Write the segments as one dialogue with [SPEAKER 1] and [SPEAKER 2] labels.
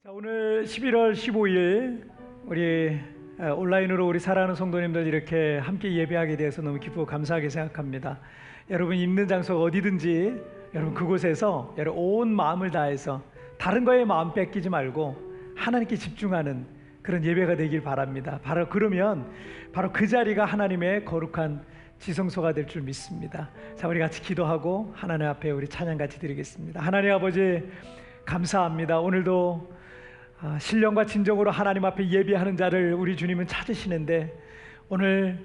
[SPEAKER 1] 자, 오늘 11월 15일 우리 온라인으로 우리 사랑하는 성도님들 이렇게 함께 예배하게 되어서 너무 기쁘고 감사하게 생각합니다. 여러분 있는 장소가 어디든지 여러분 그곳에서 여러분 온 마음을 다해서 다른 거에 마음 뺏기지 말고 하나님께 집중하는 그런 예배가 되길 바랍니다. 바로 그러면 바로 그 자리가 하나님의 거룩한 지성소가 될 줄 믿습니다. 자, 우리 같이 기도하고 하나님 앞에 우리 찬양 같이 드리겠습니다. 하나님 아버지 감사합니다. 오늘도 신령과 진정으로 하나님 앞에 예배하는 자를 우리 주님은 찾으시는데 오늘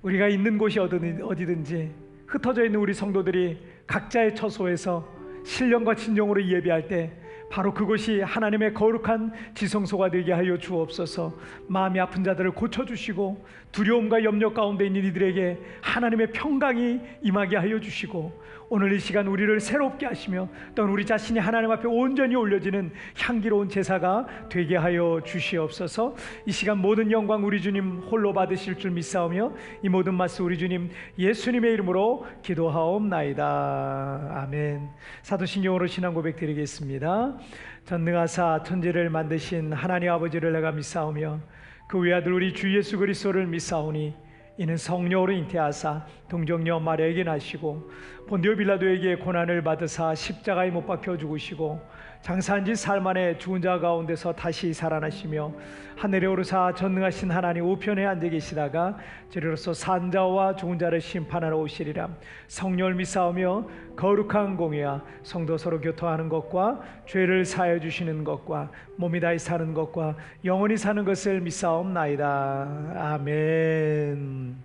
[SPEAKER 1] 우리가 있는 곳이 어디든지 흩어져 있는 우리 성도들이 각자의 처소에서 신령과 진정으로 예배할 때 바로 그곳이 하나님의 거룩한 지성소가 되게 하여 주옵소서. 마음이 아픈 자들을 고쳐주시고 두려움과 염려 가운데 있는 이들에게 하나님의 평강이 임하게 하여 주시고 오늘 이 시간 우리를 새롭게 하시며 또한 우리 자신이 하나님 앞에 온전히 올려지는 향기로운 제사가 되게 하여 주시옵소서. 이 시간 모든 영광 우리 주님 홀로 받으실 줄 믿사오며 이 모든 말씀 우리 주님 예수님의 이름으로 기도하옵나이다. 아멘. 사도신경으로 신앙 고백 드리겠습니다. 전능하사 천지를 만드신 하나님 아버지를 내가 믿사오며 그 외아들 우리 주 예수 그리스도를 믿사오니 이는 성령으로 잉태하사 동정녀 마리아에게 나시고 본디오 빌라도에게 고난을 받으사 십자가에 못 박혀 죽으시고 장사한 지 사흘 만에 죽은 자 가운데서 다시 살아나시며 하늘에 오르사 전능하신 하나님 우편에 앉아 계시다가 저리로서 산 자와 죽은 자를 심판하러 오시리라. 성령을 믿사오며 거룩한 공회와 성도 서로 교통하는 것과 죄를 사하여 주시는 것과 몸이 다히 사는 것과 영원히 사는 것을 믿사옵나이다. 아멘.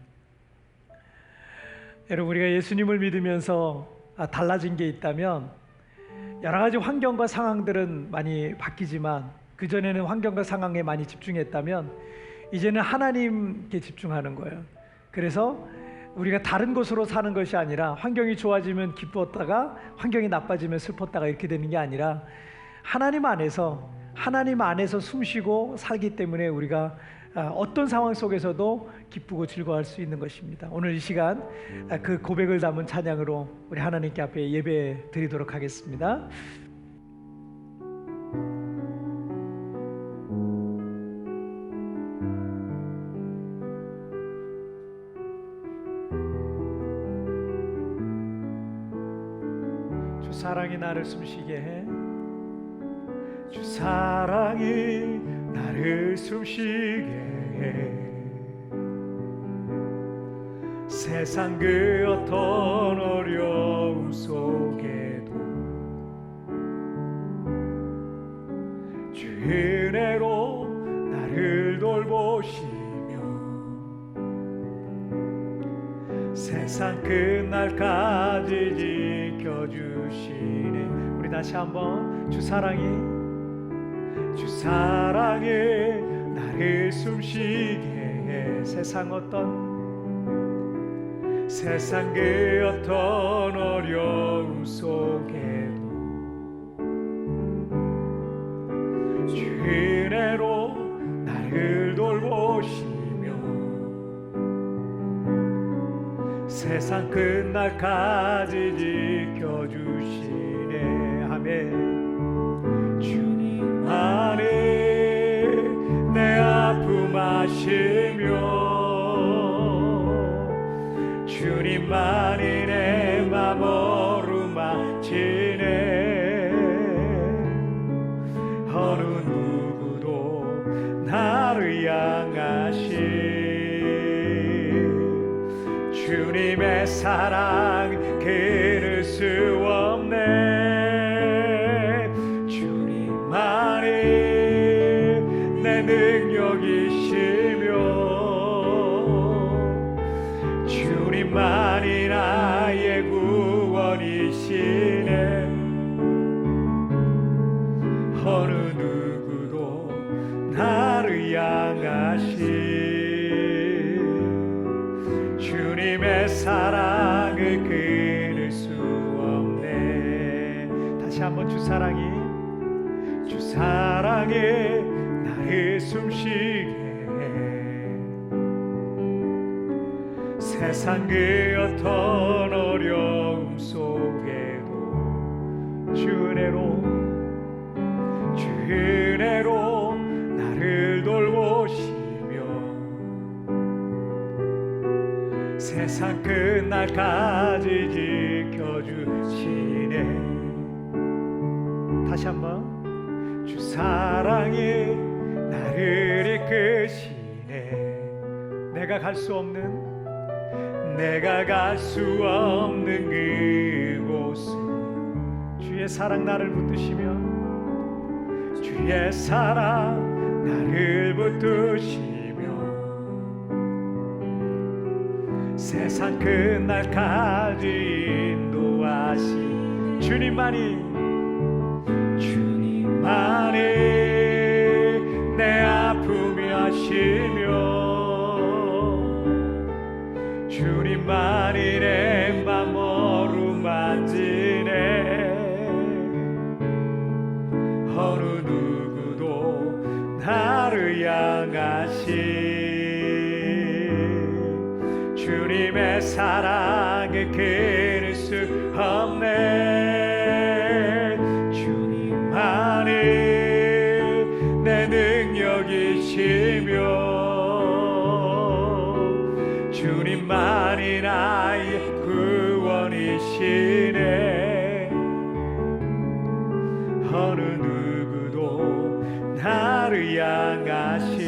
[SPEAKER 1] 여러분 우리가 예수님을 믿으면서 달라진 게 있다면 여러 가지 환경과 상황들은 많이 바뀌지만 그전에는 환경과 상황에 많이 집중했다면 이제는 하나님께 집중하는 거예요. 그래서 우리가 다른 곳으로 사는 것이 아니라 환경이 좋아지면 기뻤다가 환경이 나빠지면 슬펐다가 이렇게 되는 게 아니라 하나님 안에서 숨쉬고 살기 때문에 우리가 어떤 상황 속에서도 기쁘고 즐거워할 수 있는 것입니다. 오늘 이 시간 그 고백을 담은 찬양으로 우리 하나님께 앞에 예배 드리도록 하겠습니다. 주 사랑이 나를 숨쉬게 해. 주 사랑이 나를 숨쉬게 해. 세상 그 어떤 어려움 속에도 주 은혜로 나를 돌보시며 세상 끝날까지 지켜주시네. 우리 다시 한번 주 사랑이 나를 숨쉬게 해. 세상 그 어떤 어려움 속에도 주 은혜로 나를 돌보시며 세상 끝날까지 지켜주시네. 아멘. 주님만이 내 아픔 아시며 주님만이 내 맘 어루만지네. 어느 누구도 나를 향하신 주님의 사랑 끊을 수 없네. 능력이시며 주님만이 나의 구원이시네. 어느 누구도 나를 향하신 주님의 사랑을 끊을 수 없네. 다시 한번 주 사랑이 나를 숨쉬게 해. 세상 그 어떤 어려움 속에도 주 은혜로 세상 끝날까지 지켜주시네. 다시 한번 주 사랑이 나를 이끄시네. 내가 갈 수 없는 그곳 주의 사랑 나를 붙드시며 주의 사랑 나를 붙드시며 세상 끝날까지 인도하시 주님만이 내 아픔이 아시며 주님만이 내 맘 어루만지네. 어느 누구도 나를 향하시 주님의 사랑에 끊을 수 없네. 주님만이 내 능력이시며 주님만이 나의 구원이시네. 어느 누구도 나를 향하시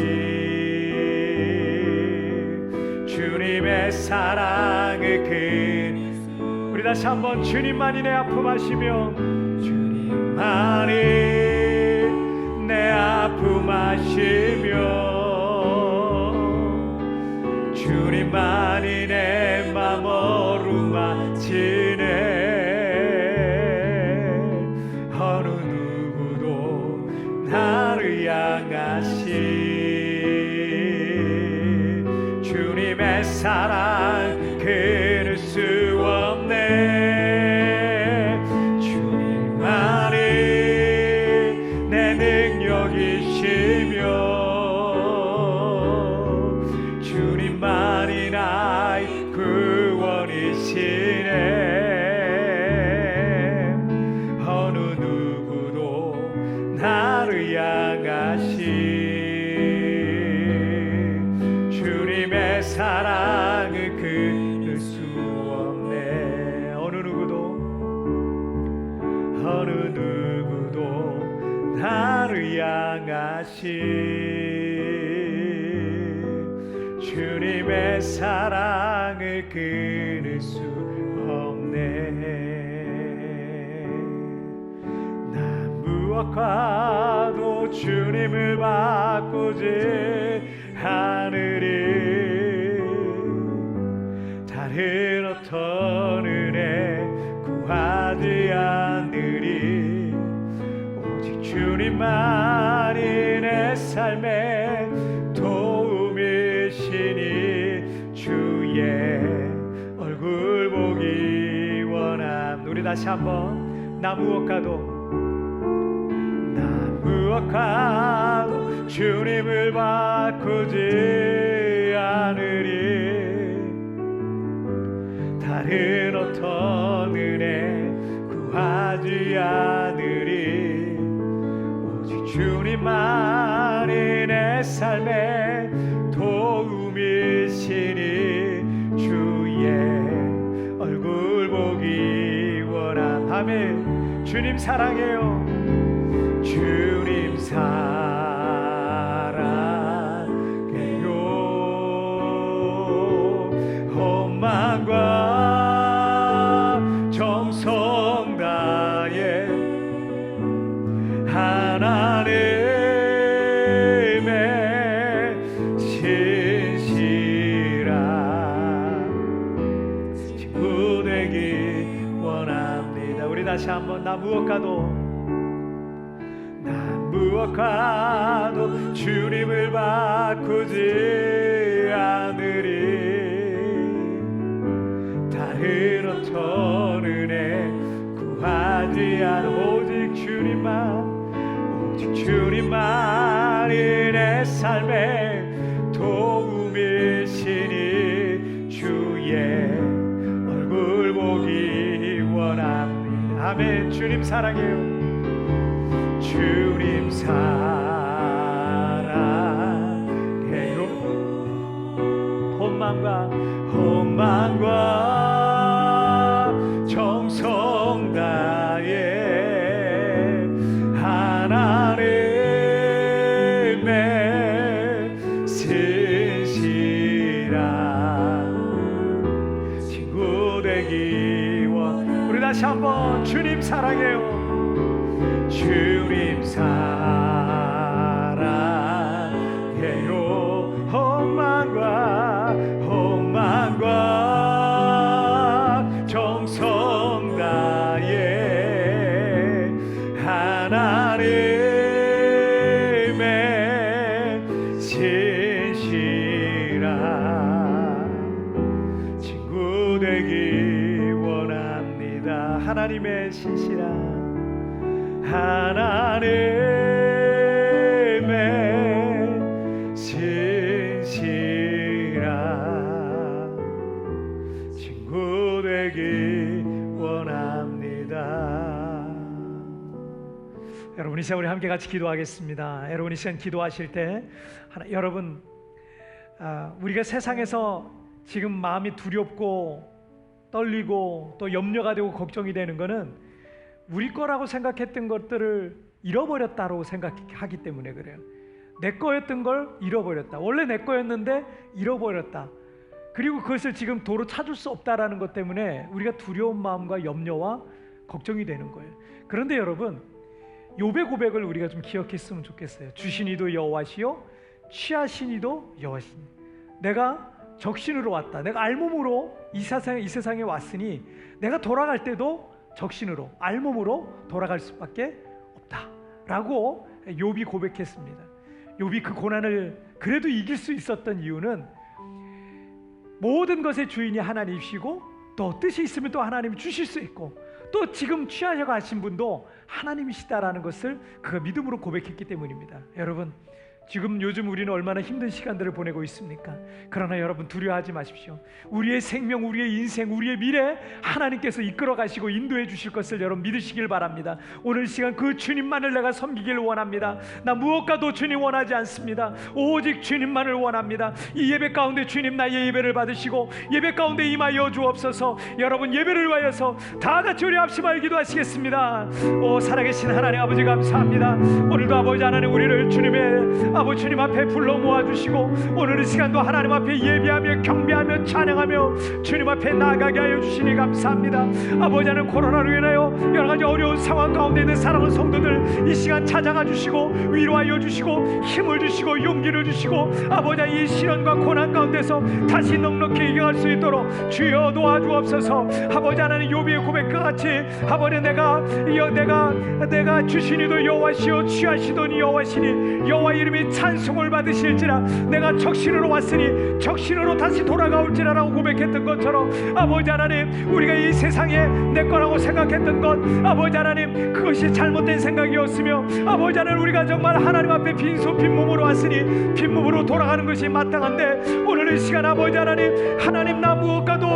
[SPEAKER 1] 주님의 사랑을 우리 다시 한번 주님만이 내 아픔 아시며 주님만이 내 아픔 아시며 주님만이 내 맘 어루만지네. 어느 누구도 나를 향하시 주님의 사랑 끊을 수 없네. 주님만이 내 능력이시며 주님만이 나의 구원이시네. 어느 누구도 나를 향하시 주님의 사랑을 끊을 수 없네. 어느 누구도 나를 향하시 주님의 사랑을 끊을 수 없네. 난 무엇과도 주님을 바꾸지 않으리. 다른 어떤 은혜 구하지 않으리. 오직 주님만이 내 삶의 도움이시니 주의 얼굴 보기 원함. 우리 다시 한번 나 무엇과도 주님을 바꾸지 않으리. 다른 어떤 은혜 구하지 않으리. 오직 주님만이 내 삶의 도움이시니 주의 얼굴 보기 원함. 아멘. 주님 사랑해요. 주님 사랑해요. 헌만과 정성 다해 하나님의 신실한 친구 되기 원합니다. 우리 다시 한번 나 무엇과도 주님을 바꾸지 않으리. 다른 어떤 은혜 구하지 않 오직 주님만이 내 삶의 도움이시니 주의 얼굴 보기 원합니다. 아멘. 주님 사랑해요. 주님 사랑해요. 온 마음과 한번 주님 사랑해요. 주님 사랑해요. 억만과 정성 다해 하나님의 신실한 친구 되기 원합니다. 하나님의 신실한 하나님의 신실한 친구 되기 원합니다. 여러분, 이 시간 우리 함께 같이 기도하겠습니다. 여러분, 이 시간 기도하실 때 여러분, 우리가 세상에서 지금 마음이 두렵고 떨리고 또 염려가 되고 걱정이 되는 것은 우리 거라고 생각했던 것들을 잃어버렸다고 생각하기 때문에 그래요. 내 거였던 걸 잃어버렸다. 원래 내 거였는데 잃어버렸다. 그리고 그것을 지금 도로 찾을 수 없다라는 것 때문에 우리가 두려운 마음과 염려와 걱정이 되는 거예요. 그런데 여러분, 욥의 고백을 우리가 좀 기억했으면 좋겠어요. 주시니도 여호와시요 취하시니도 여호와시니. 내가 적신으로 왔다. 내가 알몸으로 이 세상에 왔으니 내가 돌아갈 때도 적신으로 알몸으로 돌아갈 수밖에 없다 라고 욥이 고백했습니다. 욥이 그 고난을 그래도 이길 수 있었던 이유는 모든 것의 주인이 하나님이시고 또 뜻이 있으면 또 하나님이 주실 수 있고 또 지금 취하셔 가신 분도 하나님이시다라는 것을 그가 믿음으로 고백했기 때문입니다. 여러분, 지금 요즘 우리는 얼마나 힘든 시간들을 보내고 있습니까? 그러나 여러분, 두려워하지 마십시오. 우리의 생명, 우리의 인생, 우리의 미래 하나님께서 이끌어 가시고 인도해 주실 것을 여러분 믿으시길 바랍니다. 오늘 시간 그 주님만을 내가 섬기길 원합니다. 나 무엇과도 주님 원하지 않습니다. 오직 주님만을 원합니다. 이 예배 가운데 주님 나의 예배를 받으시고 예배 가운데 임하여 주옵소서. 여러분, 예배를 위하여서 다 같이 우리 합심하여 기도하시겠습니다. 오 살아계신 하나님 아버지, 감사합니다. 오늘도 아버지 하나님 우리를 주님의 아버지 주님 앞에 불러 모아주시고 오늘 이 시간도 하나님 앞에 예배하며 경배하며 찬양하며 주님 앞에 나아가게 하여 주시니 감사합니다. 아버지 하나님, 코로나로 인하여 여러가지 어려운 상황 가운데 있는 사랑하는 성도들 이 시간 찾아가 주시고 위로하여 주시고 힘을 주시고 용기를 주시고 아버지 이 시련과 고난 가운데서 다시 넉넉히 이겨갈 수 있도록 주여 도와주옵소서. 아버지 하나님, 욥의 고백과 같이 아버지 내가 주시니도 여호와시요 취하시더니 여호와시니 여호와 이름이 찬송을 받으실지라. 내가 적신으로 왔으니 적신으로 다시 돌아가올지라라고 고백했던 것처럼 아버지 하나님, 우리가 이 세상에 내 거라고 생각했던 것 아버지 하나님 그것이 잘못된 생각이었으며 아버지 하나님 우리가 정말 하나님 앞에 빈몸으로 왔으니 빈몸으로 돌아가는 것이 마땅한데 오늘 이 시간 아버지 하나님 나 무엇과도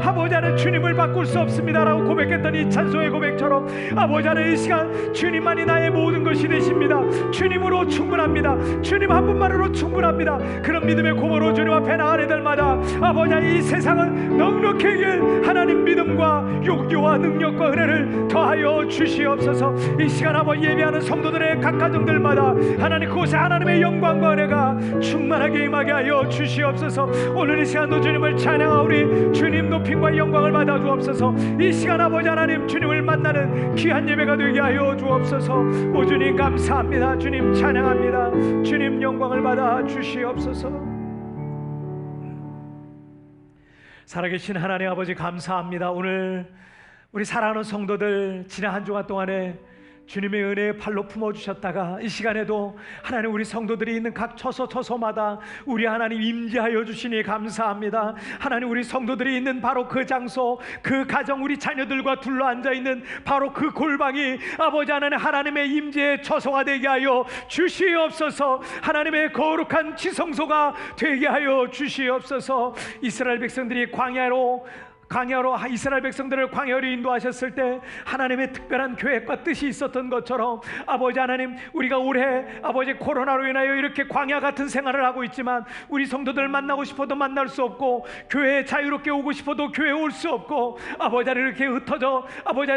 [SPEAKER 1] 아버지 하나님 주님을 바꿀 수 없습니다라고 고백했던 이 찬송의 고백처럼 아버지 하나님 이 시간 주님만이 나의 모든 것이 되십니다. 주님으로 충분합니다. 주님 한 분만으로 충분합니다. 그런 믿음의 고모로 주님 앞에 나아갈 때마다 아버지 이 세상은 넉넉히 이길 하나님 믿음과 용기와 능력과 은혜를 더하여 주시옵소서. 이 시간 아버지 예배하는 성도들의 각 가정들마다 하나님 그곳에 하나님의 영광과 은혜가 충만하게 임하게 하여 주시옵소서. 오늘 이 시간도 주님을 찬양하오니 주님 높임과 영광을 받아 주옵소서. 이 시간 아버지 하나님 주님을 만나는 귀한 예배가 되게 하여 주옵소서. 오 주님 감사합니다. 주님 찬양합니다. 주님 영광을 받아 주시옵소서. 살아계신 하나님 아버지 감사합니다. 오늘 우리 사랑하는 성도들 지난 한 주간 동안에 주님의 은혜의 팔로 품어주셨다가 이 시간에도 하나님 우리 성도들이 있는 각 처소마다 우리 하나님 임재하여 주시니 감사합니다. 하나님 우리 성도들이 있는 바로 그 장소, 그 가정, 우리 자녀들과 둘러앉아 있는 바로 그 골방이 아버지 하나님의 임재의 처소가 되게 하여 주시옵소서. 하나님의 거룩한 지성소가 되게 하여 주시옵소서. 이스라엘 백성들이 광야로 이스라엘 백성들을 광야로 인도하셨을 때 하나님의 특별한 계획과 뜻이 있었던 것처럼 아버지 하나님 우리가 올해 아버지 코로나로 인하여 이렇게 광야 같은 생활을 하고 있지만 우리 성도들 만나고 싶어도 만날 수 없고 교회에 자유롭게 오고 싶어도 교회에 올 수 없고 아버지 하나님 이렇게 흩어져 아버지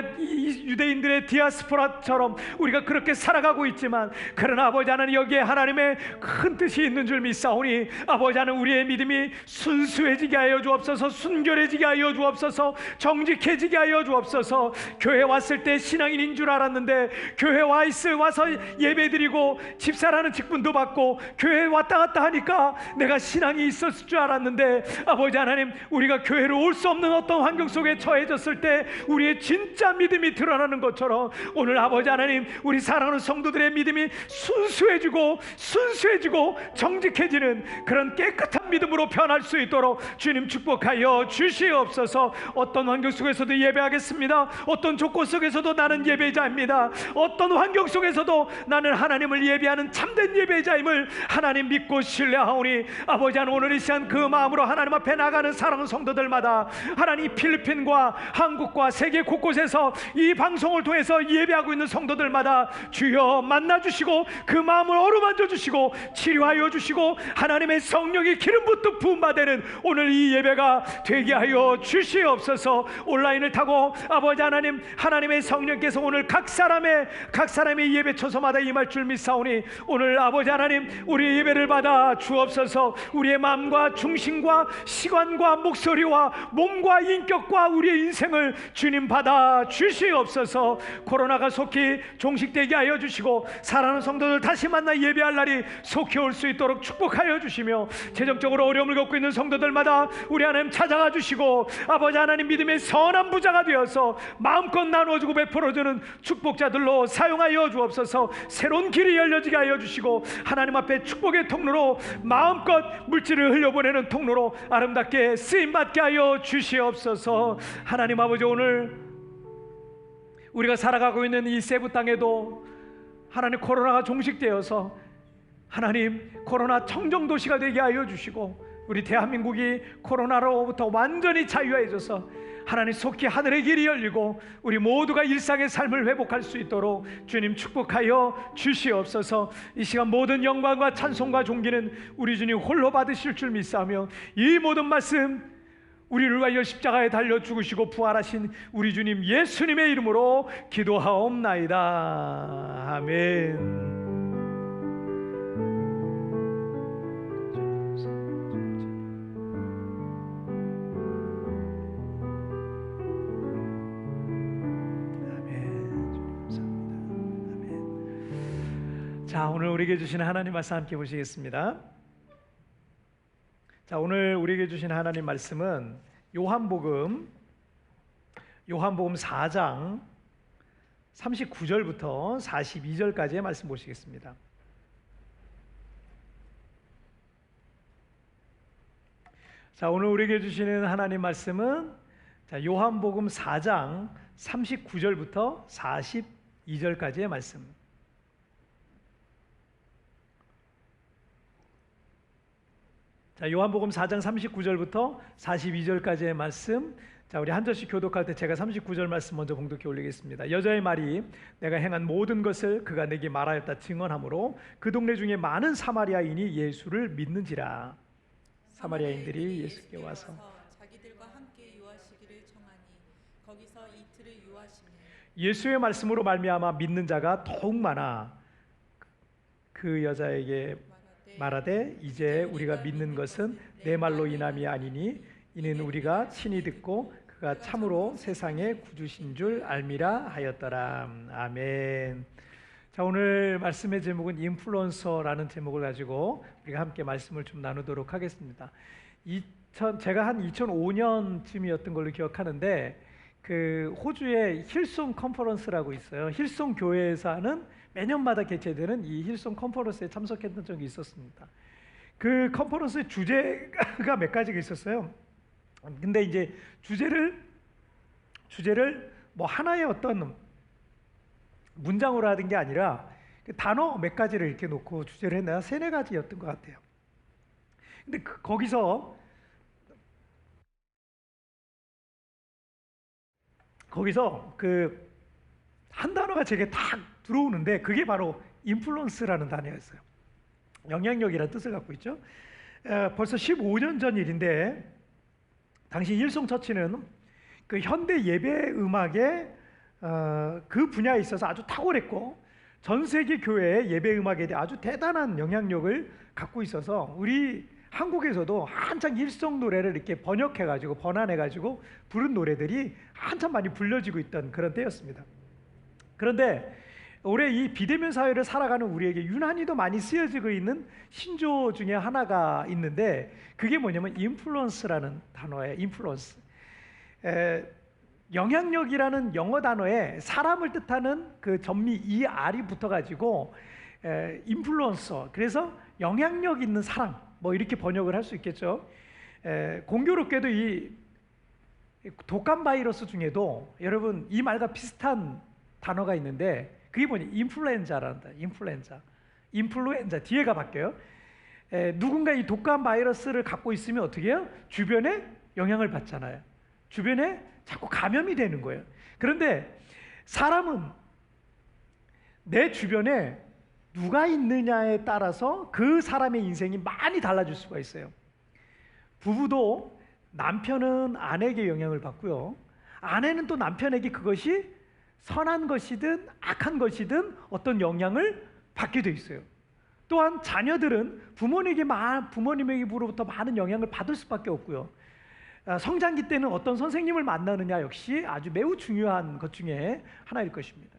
[SPEAKER 1] 유대인들의 디아스포라처럼 우리가 그렇게 살아가고 있지만 그러나 아버지 하나님 여기에 하나님의 큰 뜻이 있는 줄 믿사오니 아버지 하나님 우리의 믿음이 순수해지게 하여 주옵소서. 순결해지게 하여 주옵소서. 주옵소서. 정직해지게 하여 주옵소서. 교회 왔을 때 신앙인인 줄 알았는데 교회 와서 예배드리고 집사라는 직분도 받고 교회에 왔다 갔다 하니까 내가 신앙이 있었을 줄 알았는데, 아버지 하나님, 우리가 교회로 올 수 없는 어떤 환경 속에 처해졌을 때 우리의 진짜 믿음이 드러나는 것처럼 오늘 아버지 하나님, 우리 사랑하는 성도들의 믿음이 순수해지고 정직해지는 그런 깨끗한 믿음으로 변할 수 있도록 주님 축복하여 주시옵소서. 어떤 환경 속에서도 예배하겠습니다. 어떤 조건 속에서도 나는 예배자입니다. 어떤 환경 속에서도 나는 하나님을 예배하는 참된 예배자임을 하나님 믿고 신뢰하오니, 아버지 하나님, 오늘 이 시간 그 마음으로 하나님 앞에 나가는 사랑하는 성도들마다 하나님, 필리핀과 한국과 세계 곳곳에서 이 방송을 통해서 예배하고 있는 성도들마다 주여 만나주시고 그 마음을 어루만져 주시고 치료하여 주시고 하나님의 성령의 기름 붓듯 부음받는 오늘 이 예배가 되게 하여 주시옵소서. 온라인을 타고 아버지 하나님, 하나님의 성령께서 오늘 각 사람의 예배 처소마다 임할 줄 믿사오니, 오늘 아버지 하나님, 우리 예배를 받아 주옵소서. 우리의 마음과 중심과 시간과 목소리와 몸과 인격과 우리의 인생을 주님 받아 주시옵소서. 코로나가 속히 종식되게 하여 주시고 사랑하는 성도들 다시 만나 예배할 날이 속히 올 수 있도록 축복하여 주시며, 재정적으로 어려움을 겪고 있는 성도들마다 우리 하나님 찾아가 주시고 아버지 하나님, 믿음의 선한 부자가 되어서 마음껏 나누어주고 베풀어주는 축복자들로 사용하여 주옵소서. 새로운 길이 열려지게 하여 주시고 하나님 앞에 축복의 통로로 마음껏 물질을 흘려보내는 통로로 아름답게 쓰임받게 하여 주시옵소서. 하나님 아버지, 오늘 우리가 살아가고 있는 이 세부 땅에도 하나님, 코로나가 종식되어서 하나님, 코로나 청정도시가 되게 하여 주시고 우리 대한민국이 코로나로부터 완전히 자유해져서 하나님, 속히 하늘의 길이 열리고 우리 모두가 일상의 삶을 회복할 수 있도록 주님 축복하여 주시옵소서. 이 시간 모든 영광과 찬송과 존귀는 우리 주님 홀로 받으실 줄 믿사오며, 이 모든 말씀 우리를 위하여 십자가에 달려 죽으시고 부활하신 우리 주님 예수님의 이름으로 기도하옵나이다. 아멘. 자, 오늘 우리에게 주신 하나님 말씀 함께 보시겠습니다. 자, 오늘 우리에게 주신 하나님 말씀은 요한복음 4장 39절부터 42절까지의 말씀 보시겠습니다. 자, 오늘 우리에게 주시는 하나님 말씀은 요한복음 4장 39절부터 42절까지의 말씀. 요한복음 4장 39절부터 42절까지의 말씀. 자, 우리 한 절씩 교독할 때 제가 39절 말씀 먼저 봉독해 올리겠습니다. 여자의 말이 내가 행한 모든 것을 그가 내게 말하였다 증언하므로 그 동네 중에 많은 사마리아인이 예수를 믿는지라. 사마리아인들이 예수께 와서
[SPEAKER 2] 자기들과 함께 유하시기를 청하니 거기서 이틀을 유하시니
[SPEAKER 1] 예수의 말씀으로 말미암아 믿는 자가 더욱 많아 그 여자에게 말하되 이제 우리가 믿는 것은 내 말로 인함이 아니니 이는 우리가 친히 듣고 그가 참으로 세상의 구주신 줄 알미라 하였더라. 아멘. 자, 오늘 말씀의 제목은 인플루언서라는 제목을 가지고 우리가 함께 말씀을 좀 나누도록 하겠습니다. 제가 한 2005년쯤이었던 걸로 기억하는데, 그 호주의 힐송 컨퍼런스라고 있어요. 힐송 교회에서 하는 매년마다 개최되는 이 힐송 컨퍼런스에 참석했던 적이 있었습니다. 그 컨퍼런스의 주제가 몇 가지가 있었어요. 근데 이제 주제를 뭐 하나의 어떤 문장으로 하는 게 아니라 그 단어 몇 가지를 이렇게 놓고 주제를 했나 3-4가지였던 것 같아요. 근데 거기서 그 한 단어가 제게 딱 들어오는데 그게 바로 인플루언스라는 단어였어요. 영향력이라는 뜻을 갖고 있죠. 벌써 15년 전 일인데, 당시 힐송처치는 그 현대 예배 음악의 그 분야에 있어서 아주 탁월했고 전 세계 교회의 예배 음악에 대해 아주 대단한 영향력을 갖고 있어서 우리 한국에서도 한창 일성 노래를 이렇게 번역해가지고 번안해가지고 부른 노래들이 한참 많이 불려지고 있던 그런 때였습니다. 그런데 올해 이 비대면 사회를 살아가는 우리에게 유난히도 많이 쓰여지고 있는 신조 중에 하나가 있는데, 그게 뭐냐면 인플루언스라는 단어예요. 인플루언스. 영향력이라는 영어 단어에 사람을 뜻하는 그 전미 ER이 붙어가지고 인플루언서, 그래서 영향력 있는 사람, 뭐 이렇게 번역을 할 수 있겠죠. 공교롭게도 이 독감 바이러스 중에도 여러분 이 말과 비슷한 단어가 있는데, 그게 뭐냐, 인플루엔자란다. 인플루엔자 뒤에가 바뀌어요. 누군가 이 독감 바이러스를 갖고 있으면 어떻게 해요? 주변에 영향을 받잖아요. 주변에 자꾸 감염이 되는 거예요. 그런데 사람은 내 주변에 누가 있느냐에 따라서 그 사람의 인생이 많이 달라질 수가 있어요. 부부도 남편은 아내에게 영향을 받고요, 아내는 또 남편에게 그것이 선한 것이든 악한 것이든 어떤 영향을 받게 돼 있어요. 또한 자녀들은 부모님에게로부터 많은 영향을 받을 수밖에 없고요. 성장기 때는 어떤 선생님을 만나느냐 역시 아주 매우 중요한 것 중에 하나일 것입니다.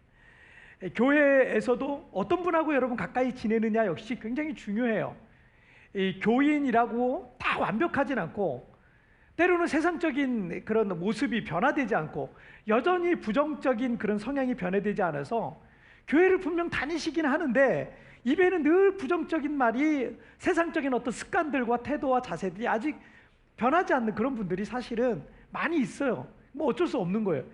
[SPEAKER 1] 교회에서도 어떤 분하고 여러분 가까이 지내느냐 역시 굉장히 중요해요. 이 교인이라고 다 완벽하진 않고, 때로는 세상적인 그런 모습이 변화되지 않고 여전히 부정적인 그런 성향이 변화되지 않아서 교회를 분명 다니시긴 하는데 입에는 늘 부정적인 말이, 세상적인 어떤 습관들과 태도와 자세들이 아직 변하지 않는 그런 분들이 사실은 많이 있어요. 뭐 어쩔 수 없는 거예요.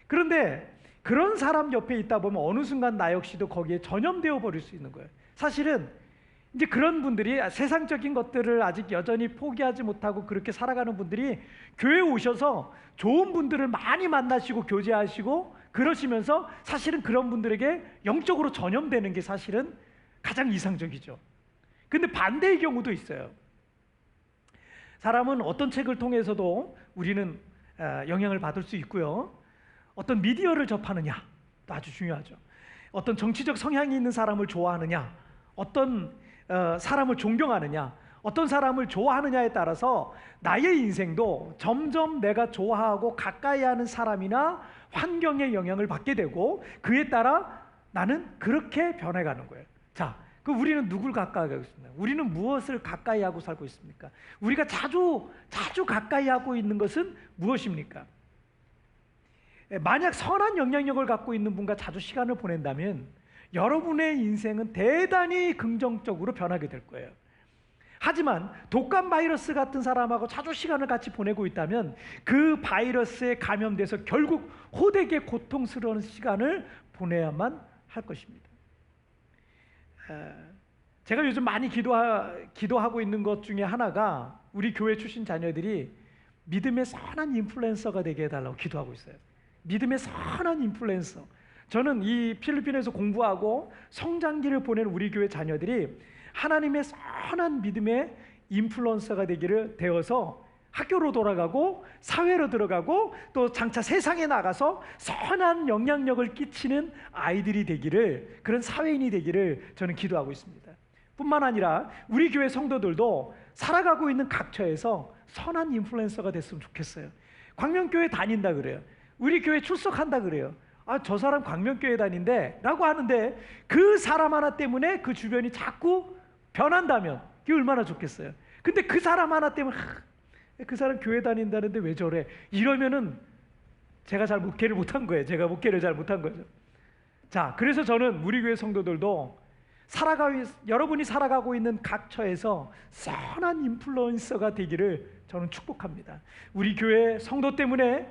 [SPEAKER 1] 그런데 그런 사람 옆에 있다 보면 어느 순간 나 역시도 거기에 전염되어 버릴 수 있는 거예요. 사실은 이제 그런 분들이, 세상적인 것들을 아직 여전히 포기하지 못하고 그렇게 살아가는 분들이 교회에 오셔서 좋은 분들을 많이 만나시고 교제하시고 그러시면서 사실은 그런 분들에게 영적으로 전염되는 게 사실은 가장 이상적이죠. 근데 반대의 경우도 있어요. 사람은 어떤 책을 통해서도 우리는 영향을 받을 수 있고요, 어떤 미디어를 접하느냐 또 아주 중요하죠. 어떤 정치적 성향이 있는 사람을 좋아하느냐, 어떤 사람을 존경하느냐, 어떤 사람을 좋아하느냐에 따라서 나의 인생도 점점 내가 좋아하고 가까이 하는 사람이나 환경의 영향을 받게 되고 그에 따라 나는 그렇게 변해가는 거예요. 자, 그 우리는 누굴 가까이 하고 있습니까? 우리는 무엇을 가까이 하고 살고 있습니까? 우리가 자주 가까이 하고 있는 것은 무엇입니까? 만약 선한 영향력을 갖고 있는 분과 자주 시간을 보낸다면 여러분의 인생은 대단히 긍정적으로 변하게 될 거예요. 하지만 독감 바이러스 같은 사람하고 자주 시간을 같이 보내고 있다면 그 바이러스에 감염돼서 결국 호되게 고통스러운 시간을 보내야만 할 것입니다. 제가 요즘 많이 기도하고 있는 것 중에 하나가 우리 교회 출신 자녀들이 믿음의 선한 인플루언서가 되게 해달라고 기도하고 있어요. 믿음의 선한 인플루언서. 저는 이 필리핀에서 공부하고 성장기를 보낸 우리 교회 자녀들이 하나님의 선한 믿음의 인플루언서가 되어서 학교로 돌아가고 사회로 들어가고 또 장차 세상에 나가서 선한 영향력을 끼치는 아이들이 되기를, 그런 사회인이 되기를 저는 기도하고 있습니다. 뿐만 아니라 우리 교회 성도들도 살아가고 있는 각처에서 선한 인플루언서가 됐으면 좋겠어요. 광명교회 다닌다 그래요. 우리 교회 출석한다 그래요. 아, 저 사람 광명교회 다닌대 라고 하는데 그 사람 하나 때문에 그 주변이 자꾸 변한다면 그게 얼마나 좋겠어요. 근데 그 사람 하나 때문에 그 사람 교회 다닌다는데 왜 저래? 이러면은 제가 잘 목회를 못한 거예요. 제가 목회를 잘 못한 거죠. 자, 그래서 저는 우리 교회 성도들도 여러분이 살아가고 있는 각처에서 선한 인플루언서가 되기를 저는 축복합니다. 우리 교회 성도 때문에,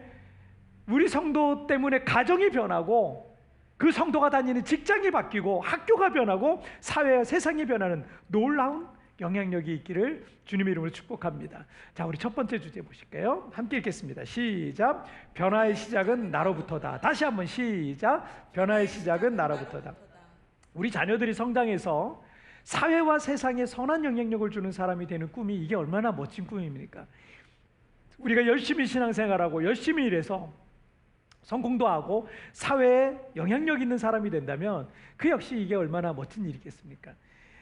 [SPEAKER 1] 우리 성도 때문에 가정이 변하고 그 성도가 다니는 직장이 바뀌고 학교가 변하고 사회와 세상이 변하는 놀라운 영향력이 있기를 주님의 이름으로 축복합니다. 자, 우리 첫 번째 주제 보실까요? 함께 읽겠습니다. 시작. 변화의 시작은 나로부터다. 다시 한번 시작. 변화의 시작은 나로부터다. 우리 자녀들이 성장해서 사회와 세상에 선한 영향력을 주는 사람이 되는 꿈이, 이게 얼마나 멋진 꿈입니까? 우리가 열심히 신앙생활하고 열심히 일해서 성공도 하고 사회에 영향력 있는 사람이 된다면 그 역시 이게 얼마나 멋진 일이겠습니까?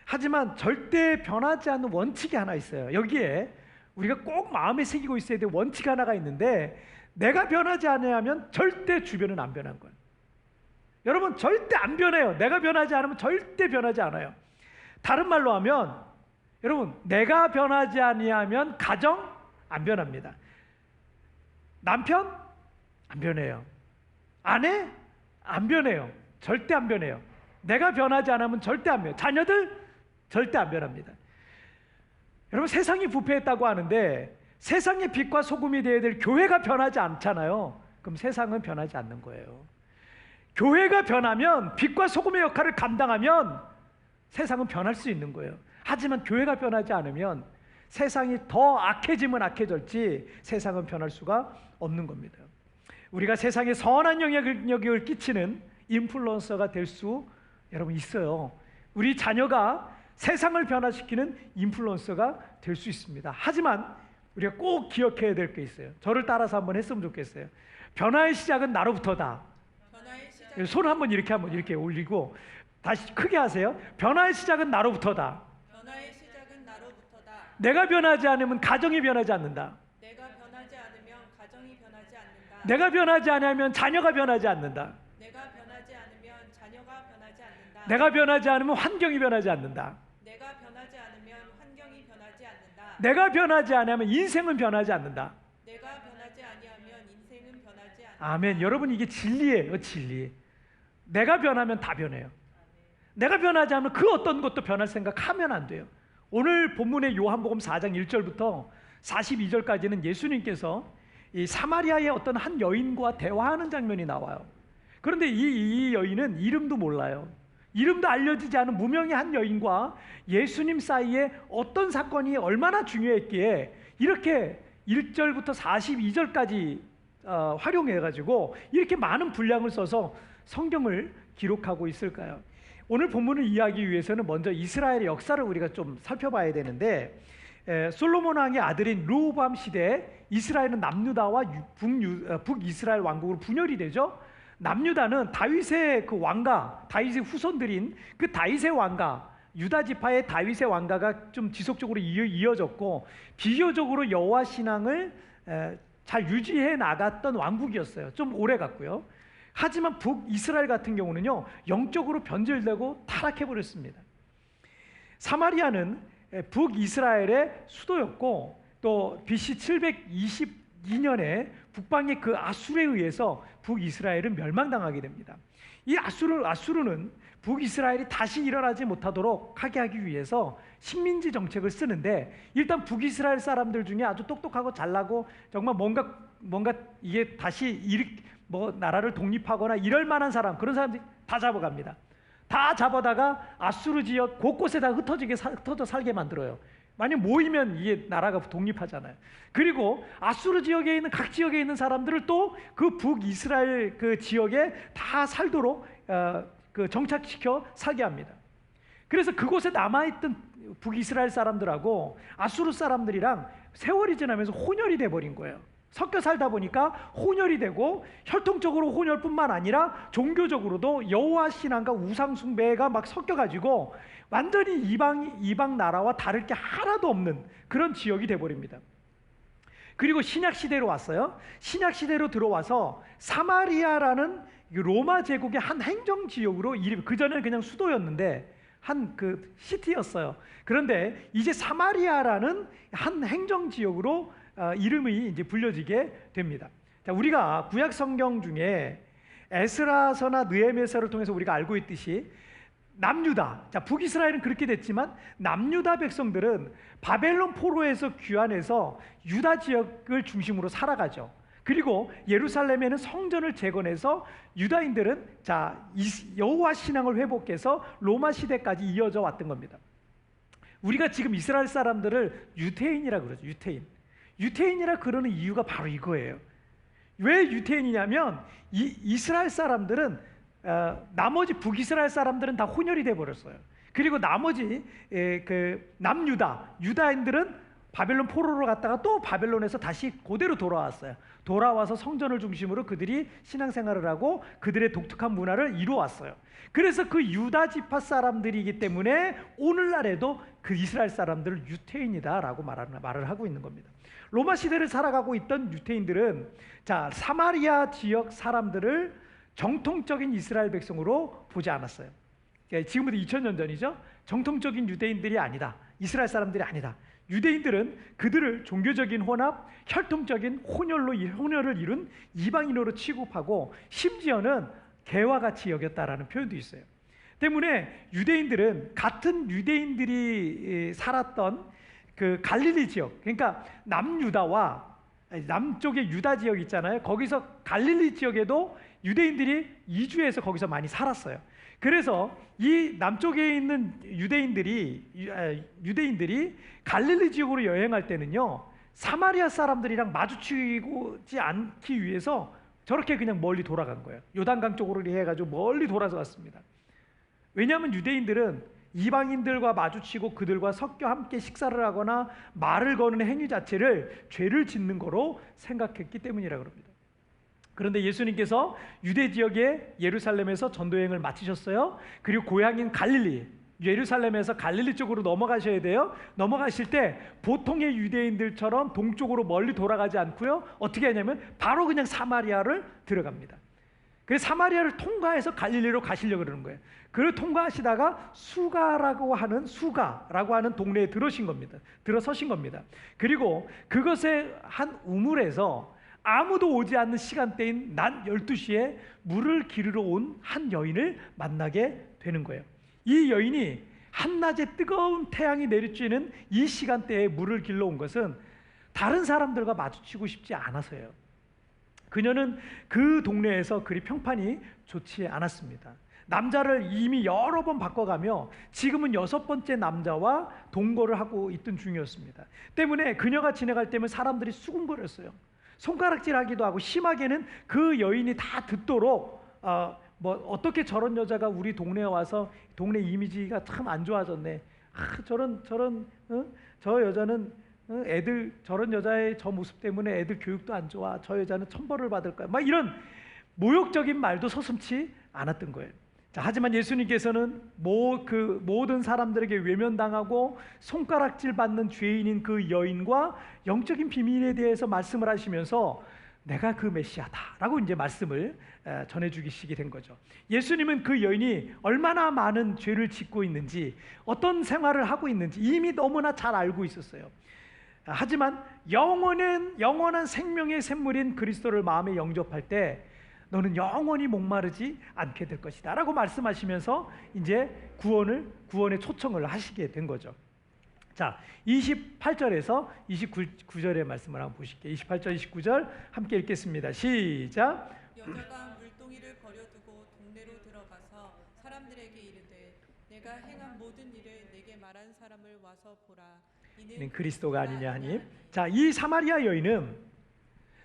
[SPEAKER 1] 하지만 절대 변하지 않는 원칙이 하나 있어요. 여기에 우리가 꼭 마음에 새기고 있어야 될 원칙 하나가 있는데, 내가 변하지 않으면 절대 주변은 안 변한 거예요. 여러분, 절대 안 변해요. 내가 변하지 않으면 절대 변하지 않아요. 다른 말로 하면, 여러분, 내가 변하지 아니하면 가정 안 변합니다. 남편 안 변해요. 아내 안 변해요. 절대 안 변해요. 내가 변하지 않으면 절대 안 변해요. 자녀들 절대 안 변합니다. 여러분, 세상이 부패했다고 하는데 세상의 빛과 소금이 되어야 될 교회가 변하지 않잖아요. 그럼 세상은 변하지 않는 거예요. 교회가 변하면, 빛과 소금의 역할을 감당하면 세상은 변할 수 있는 거예요. 하지만 교회가 변하지 않으면 세상이 더 악해지면 악해졌지 세상은 변할 수가 없는 겁니다. 우리가 세상에 선한 영향력을 끼치는 인플루언서가 될 수 여러분 있어요. 우리 자녀가 세상을 변화시키는 인플루언서가 될 수 있습니다. 하지만 우리가 꼭 기억해야 될 게 있어요. 저를 따라서 한번 했으면 좋겠어요. 변화의 시작은 나로부터다. 손 한번 이렇게 올리고 다시 크게 하세요. 변화의 시작은 나로부터다.
[SPEAKER 2] 변화의 시작은 나로부터다.
[SPEAKER 1] 내가 변하지 않으면 가정이 변하지 않는다.
[SPEAKER 2] 내가 변하지 않으면 가정이 변하지 않는다.
[SPEAKER 1] 내가 변하지 않으면 자녀가 변하지 않는다.
[SPEAKER 2] 내가 변하지 않으면 자녀가 변하지 않는다.
[SPEAKER 1] 내가 변하지 않으면 환경이 변하지 않는다.
[SPEAKER 2] 내가 변하지 않으면 환경이 변하지 않는다.
[SPEAKER 1] 내가 변하지 않으면 인생은 변하지 않는다.
[SPEAKER 2] 내가 변하지 아니하면 인생은 변하지 않는다.
[SPEAKER 1] 아멘. 여러분, 이게 진리예요, 진리. 내가 변하면 다 변해요. 내가 변하지 않으면 그 어떤 것도 변할 생각하면 안 돼요. 오늘 본문의 요한복음 4장 1절부터 42절까지는 예수님께서 이 사마리아의 어떤 한 여인과 대화하는 장면이 나와요. 그런데 이 여인은 이름도 몰라요. 이름도 알려지지 않은 무명의 한 여인과 예수님 사이에 어떤 사건이 얼마나 중요했기에 이렇게 1절부터 42절까지 활용해가지고 이렇게 많은 분량을 써서 성경을 기록하고 있을까요? 오늘 본문을 이해하기 위해서는 먼저 이스라엘의 역사를 우리가 좀 살펴봐야 되는데, 솔로몬 왕의 아들인 르호보암 시대에 이스라엘은 남유다와 북이스라엘 왕국으로 분열이 되죠. 남유다는 다윗의 그 왕가, 다윗의 후손들인 그 다윗의 왕가, 유다 지파의 다윗의 왕가가 좀 지속적으로 이어졌고 비교적으로 여호와 신앙을 잘 유지해 나갔던 왕국이었어요. 좀 오래 갔고요. 하지만 북이스라엘 같은 경우는요, 영적으로 변질되고 타락해 버렸습니다. 사마리아는 북이스라엘의 수도였고, 또 BC 722년에 북방의 그 아수르에 의해서 북이스라엘은 멸망당하게 됩니다. 이 아수르는 북이스라엘이 다시 일어나지 못하도록 하게 하기 위해서 식민지 정책을 쓰는데, 일단 북이스라엘 사람들 중에 아주 똑똑하고 잘나고 정말 뭔가 이게 다시 나라를 독립하거나 이럴 만한 사람, 그런 사람들이 다 잡아갑니다. 다 잡아다가 아수르 지역 곳곳에 다 흩어져 살게 만들어요. 만약 모이면 이게 나라가 독립하잖아요. 그리고 아수르 지역에 있는 각 지역에 있는 사람들을 또 그 북이스라엘 그 지역에 다 살도록 그 정착시켜 살게 합니다. 그래서 그곳에 남아있던 북이스라엘 사람들하고 아수르 사람들이랑 세월이 지나면서 혼혈이 돼버린 거예요. 섞여 살다 보니까 혼혈이 되고, 혈통적으로 혼혈뿐만 아니라 종교적으로도 여호와 신앙과 우상 숭배가 막 섞여가지고 완전히 이방 나라와 다를 게 하나도 없는 그런 지역이 돼버립니다. 그리고 신약 시대로 왔어요. 신약 시대로 들어와서 사마리아라는 로마 제국의 한 행정 지역으로 그 전에는 그냥 수도였는데 한 그 시티였어요. 그런데 이제 사마리아라는 한 행정 지역으로 이름이 이제 불려지게 됩니다. 자, 우리가 구약 성경 중에 에스라서나 느헤미야서를 통해서 우리가 알고 있듯이 남유다, 자 북이스라엘은 그렇게 됐지만 남유다 백성들은 바벨론 포로에서 귀환해서 유다 지역을 중심으로 살아가죠. 그리고 예루살렘에는 성전을 재건해서 유다인들은 여호와 신앙을 회복해서 로마 시대까지 이어져 왔던 겁니다. 우리가 지금 이스라엘 사람들을 유태인이라 그러죠. 유태인이라 그러는 이유가 바로 이거예요. 왜 유태인이냐면 이스라엘 사람들은 나머지 북이스라엘 사람들은 다 혼혈이 돼 버렸어요. 그리고 나머지 그 남유다인들은 바벨론 포로로 갔다가 또 바벨론에서 다시 그대로 돌아왔어요. 돌아와서 성전을 중심으로 그들이 신앙생활을 하고 그들의 독특한 문화를 이루어왔어요. 그래서 그 유다 지파 사람들이기 때문에 오늘날에도 그 이스라엘 사람들을 유태인이다라고 말을 하고 있는 겁니다. 로마 시대를 살아가고 있던 유태인들은 자, 사마리아 지역 사람들을 정통적인 이스라엘 백성으로 보지 않았어요. 지금부터 2000년 전이죠. 정통적인 유대인들이 아니다. 이스라엘 사람들이 아니다. 유대인들은 그들을 종교적인 혼합, 혈통적인 혼혈을 이룬 이방인으로 취급하고 심지어는 개와 같이 여겼다라는 표현도 있어요. 때문에 유대인들은 같은 유대인들이 살았던 그 갈릴리 지역, 그러니까 남유다와 남쪽의 유다 지역 있잖아요. 거기서 갈릴리 지역에도 유대인들이 이주해서 거기서 많이 살았어요. 그래서 이 남쪽에 있는 유대인들이 갈릴리 지역으로 여행할 때는요, 사마리아 사람들이랑 마주치지 않기 위해서 저렇게 그냥 멀리 돌아간 거예요. 요단강 쪽으로 해가지고 멀리 돌아서 갔습니다. 왜냐하면 유대인들은 이방인들과 마주치고 그들과 섞여 함께 식사를 하거나 말을 거는 행위 자체를 죄를 짓는 거로 생각했기 때문이라고 합니다. 그런데 예수님께서 유대 지역의 예루살렘에서 전도여행을 마치셨어요. 그리고 고향인 갈릴리, 예루살렘에서 갈릴리 쪽으로 넘어가셔야 돼요. 넘어가실 때 보통의 유대인들처럼 동쪽으로 멀리 돌아가지 않고요, 어떻게 하냐면 바로 그냥 사마리아를 들어갑니다. 그래서 사마리아를 통과해서 갈릴리로 가시려고 그러는 거예요. 그를 통과하시다가 수가라고 하는 동네에 들어서신 겁니다. 그리고 그것의 한 우물에서 아무도 오지 않는 시간대인 낮 12시에 물을 기르러 온 한 여인을 만나게 되는 거예요. 이 여인이 한낮에 뜨거운 태양이 내리쬐는 이 시간대에 물을 길러 온 것은 다른 사람들과 마주치고 싶지 않아서예요. 그녀는 그 동네에서 그리 평판이 좋지 않았습니다. 남자를 이미 여러 번 바꿔가며 지금은 6번째 남자와 동거를 하고 있던 중이었습니다. 때문에 그녀가 지나갈 때면 사람들이 수군거렸어요. 손가락질하기도 하고, 심하게는 그 여인이 다 듣도록 어떻게 저런 여자가 우리 동네에 와서 동네 이미지가 참 안 좋아졌네. 저 여자는 애들, 저런 여자의 저 모습 때문에 애들 교육도 안 좋아. 저 여자는 천벌을 받을 거야. 막 이런 모욕적인 말도 서슴지 않았던 거예요. 자, 하지만 예수님께서는 그 모든 사람들에게 외면당하고 손가락질 받는 죄인인 그 여인과 영적인 비밀에 대해서 말씀을 하시면서 내가 그 메시아다라고 이제 말씀을 전해주시게 된 거죠. 예수님은 그 여인이 얼마나 많은 죄를 짓고 있는지, 어떤 생활을 하고 있는지 이미 너무나 잘 알고 있었어요. 하지만 영원한 생명의 샘물인 그리스도를 마음에 영접할 때 너는 영원히 목마르지 않게 될 것이다 라고 말씀하시면서 이제 구원의 초청을 하시게 된 거죠. 자, 28절에서 29절의 말씀을 한번 보실게요. 28절, 29절 함께 읽겠습니다. 시작.
[SPEAKER 2] 여자가 물동이를 버려두고 동네로 들어가서 사람들에게 이르되 내가 행한 모든 일을 내게 말한 사람을 와서 보라. 이는
[SPEAKER 1] 그리스도가 아니냐 하니. 자, 이 사마리아 여인은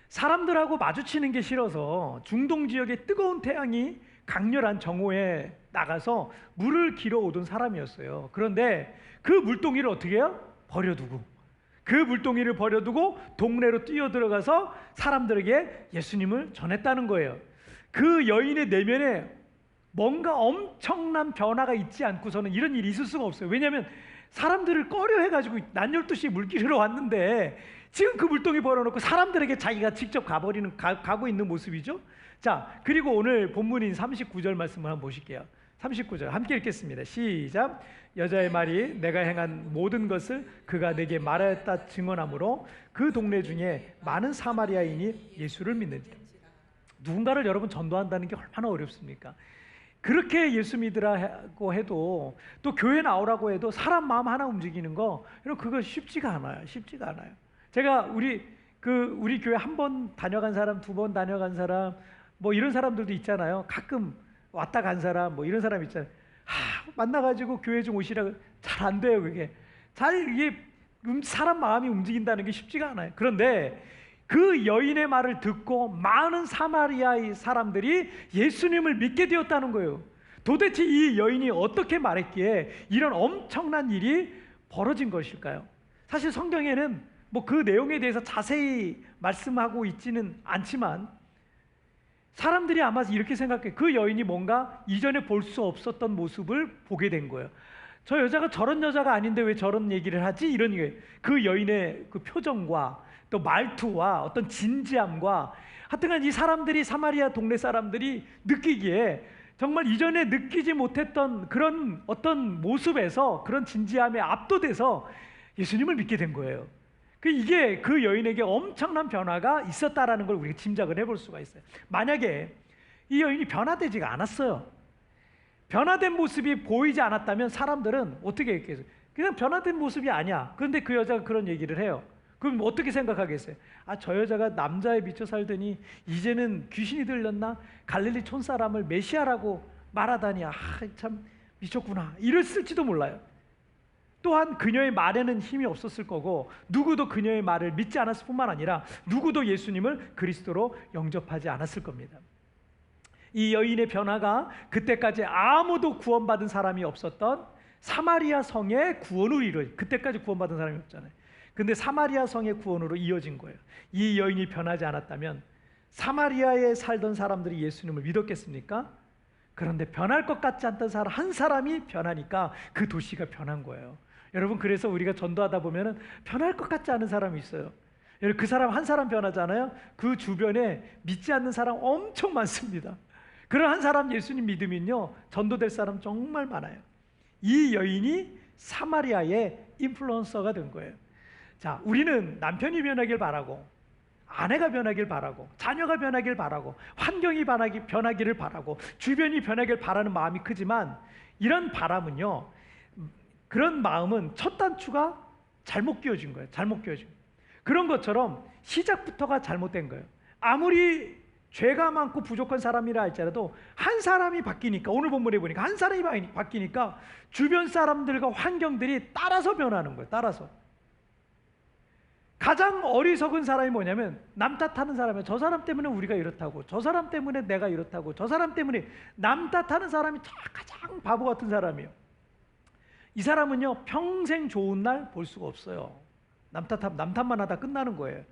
[SPEAKER 1] 사람들하고 마주치는 게 싫어서 중동 지역의 뜨거운 태양이 강렬한 정오에 나가서 물을 길어 오던 사람이었어요. 그런데 그 물동이를 어떻게 해요? 그 물동이를 버려두고 동네로 뛰어들어가서 사람들에게 예수님을 전했다는 거예요. 그 여인의 내면에 뭔가 엄청난 변화가 있지 않고서는 이런 일이 있을 수가 없어요. 왜냐하면 사람들을 꺼려해가지고 낮 12시에 물 길으러 왔는데 지금 그 물동이 벌어놓고 사람들에게 자기가 직접 가고 있는 모습이죠. 자, 그리고 오늘 본문인 39절 말씀을 한번 보실게요. 39절 함께 읽겠습니다. 시작. 여자의 말이 내가 행한 모든 것을 그가 내게 말하였다 증언하므로 그 동네 중에 많은 사마리아인이 예수를 믿는지라. 누군가를 여러분 전도한다는 게 얼마나 어렵습니까? 그렇게 예수 믿으라고 해도, 또 교회 나오라고 해도 사람 마음 하나 움직이는 거, 여러분 그거 쉽지가 않아요. 제가 우리 교회 한 번 다녀간 사람, 2번 다녀간 사람, 뭐 이런 사람들도 있잖아요. 가끔 왔다 간 사람, 뭐 이런 사람 있잖아요. 만나가지고 교회 좀 오시라고, 잘 안 돼요. 그게 이게 사람 마음이 움직인다는 게 쉽지가 않아요. 그런데 그 여인의 말을 듣고 많은 사마리아의 사람들이 예수님을 믿게 되었다는 거예요. 도대체 이 여인이 어떻게 말했기에 이런 엄청난 일이 벌어진 것일까요? 사실 성경에는 뭐 그 내용에 대해서 자세히 말씀하고 있지는 않지만 사람들이 아마 이렇게 생각해. 그 여인이 뭔가 이전에 볼 수 없었던 모습을 보게 된 거예요. 저 여자가 저런 여자가 아닌데 왜 저런 얘기를 하지? 이런 게 그 여인의 그 표정과 또 말투와 어떤 진지함과 하여튼간 이 사람들이 사마리아 동네 사람들이 느끼기에 정말 이전에 느끼지 못했던 그런 어떤 모습에서 그런 진지함에 압도돼서 예수님을 믿게 된 거예요. 이게 그 여인에게 엄청난 변화가 있었다라는 걸 우리가 짐작을 해볼 수가 있어요. 만약에 이 여인이 변화되지가 않았어요. 변화된 모습이 보이지 않았다면 사람들은 어떻게 했겠어요? 그냥 변화된 모습이 아니야. 그런데 그 여자가 그런 얘기를 해요. 그럼 어떻게 생각하겠어요? 아, 저 여자가 남자에 미쳐 살더니 이제는 귀신이 들렸나? 갈릴리 촌사람을 메시아라고 말하다니, 아, 참 미쳤구나, 이랬을지도 몰라요. 또한 그녀의 말에는 힘이 없었을 거고 누구도 그녀의 말을 믿지 않았을 뿐만 아니라 누구도 예수님을 그리스도로 영접하지 않았을 겁니다. 이 여인의 변화가 그때까지 아무도 구원받은 사람이 없었던 사마리아 성의 구원으로 이루어진, 그때까지 구원받은 사람이 없잖아요. 근데 사마리아 성의 구원으로 이어진 거예요. 이 여인이 변하지 않았다면 사마리아에 살던 사람들이 예수님을 믿었겠습니까? 그런데 변할 것 같지 않던 사람 한 사람이 변하니까 그 도시가 변한 거예요. 여러분, 그래서 우리가 전도하다 보면은 변할 것 같지 않은 사람이 있어요. 여러분, 그 사람 한 사람 변하잖아요. 그 주변에 믿지 않는 사람 엄청 많습니다. 그런 한 사람 예수님 믿으면요, 전도될 사람 정말 많아요. 이 여인이 사마리아의 인플루언서가 된 거예요. 자, 우리는 남편이 변하길 바라고, 아내가 변하길 바라고, 자녀가 변하길 바라고, 환경이 변하기를 바라고, 주변이 변하길 바라는 마음이 크지만 이런 바람은요, 그런 마음은 첫 단추가 잘못 끼워진 거예요. 잘못 끼워진 거예요. 그런 것처럼 시작부터가 잘못된 거예요. 아무리 죄가 많고 부족한 사람이라 할지라도 한 사람이 바뀌니까, 오늘 본문에 보니까 한 사람이 바뀌니까 주변 사람들과 환경들이 따라서 변하는 거예요. 따라서. 가장 어리석은 사람이 뭐냐면 남 탓하는 사람이에요. 저 사람 때문에 우리가 이렇다고, 저 사람 때문에 내가 이렇다고, 저 사람 때문에, 남 탓하는 사람이 가장 바보 같은 사람이에요. 이 사람은요, 평생 좋은 날 볼 수가 없어요. 남 탓만 하다 끝나는 거예요.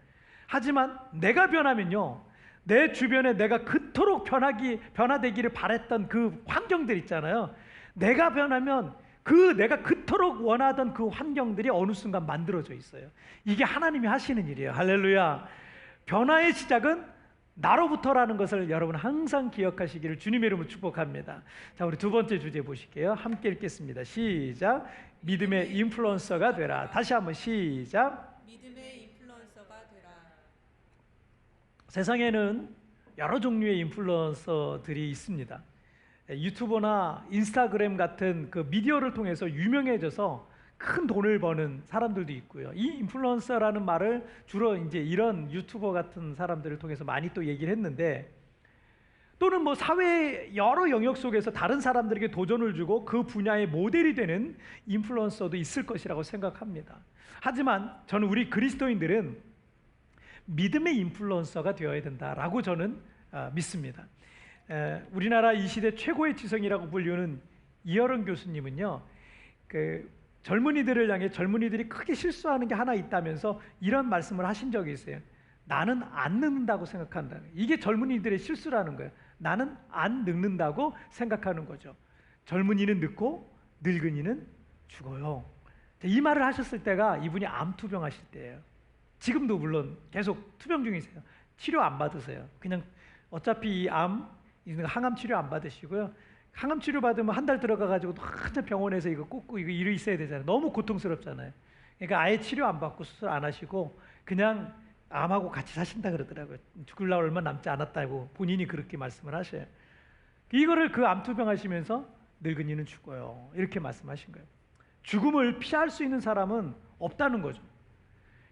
[SPEAKER 1] 하지만 내가 변하면요, 내 주변에 내가 그토록 변화되기를 바랬던 그 환경들 있잖아요. 내가 변하면 내가 그토록 원하던 그 환경들이 어느 순간 만들어져 있어요. 이게 하나님이 하시는 일이에요. 할렐루야. 변화의 시작은 나로부터라는 것을 여러분 항상 기억하시기를 주님의 이름으로 축복합니다. 자, 우리 두 번째 주제 보실게요. 함께 읽겠습니다. 시작. 믿음의 인플루언서가 되라. 다시 한번 시작.
[SPEAKER 2] 믿음의 인플루언서가 되라.
[SPEAKER 1] 세상에는 여러 종류의 인플루언서들이 있습니다. 유튜버나 인스타그램 같은 그 미디어를 통해서 유명해져서 큰 돈을 버는 사람들도 있고요. 이 인플루언서라는 말을 주로 이제 이런 유튜버 같은 사람들을 통해서 많이 또 얘기를 했는데, 또는 뭐 사회 여러 영역 속에서 다른 사람들에게 도전을 주고 그 분야의 모델이 되는 인플루언서도 있을 것이라고 생각합니다. 하지만 저는 우리 그리스도인들은 믿음의 인플루언서가 되어야 된다라고 저는 믿습니다. 우리나라 이 시대 최고의 지성이라고 불리는 이어른 교수님은요, 젊은이들을 향해 젊은이들이 크게 실수하는 게 하나 있다면서 이런 말씀을 하신 적이 있어요. 나는 안 늙는다고 생각한다. 이게 젊은이들의 실수라는 거예요. 나는 안 늙는다고 생각하는 거죠. 젊은이는 늙고 늙은이는 죽어요. 이 말을 하셨을 때가 이분이 암 투병하실 때예요. 지금도 물론 계속 투병 중이세요. 치료 안 받으세요. 그냥 어차피 이 항암 치료 안 받으시고요. 항암 치료 받으면 한 달 들어가가지고 한참 병원에서 이거 꽂고 이거 일을 있어야 되잖아요. 너무 고통스럽잖아요. 그러니까 아예 치료 안 받고 수술 안 하시고 그냥 암하고 같이 사신다 그러더라고요. 죽으려고 얼마 남지 않았다고 본인이 그렇게 말씀을 하셔요. 이거를 그 암투병 하시면서 늙은이는 죽어요, 이렇게 말씀하신 거예요. 죽음을 피할 수 있는 사람은 없다는 거죠.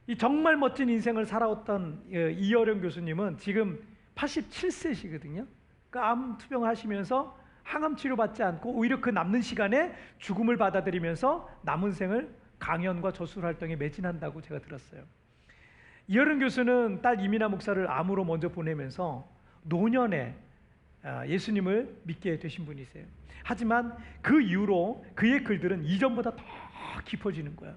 [SPEAKER 1] 이 정말 멋진 인생을 살아왔던 이어령 교수님은 지금 87세시거든요. 그 암 투병을 하시면서 항암 치료 받지 않고 오히려 그 남는 시간에 죽음을 받아들이면서 남은 생을 강연과 저술 활동에 매진한다고 제가 들었어요. 이어른 교수는 딸 이민아 목사를 암으로 먼저 보내면서 노년에 예수님을 믿게 되신 분이세요. 하지만 그 이후로 그의 글들은 이전보다 더 깊어지는 거예요.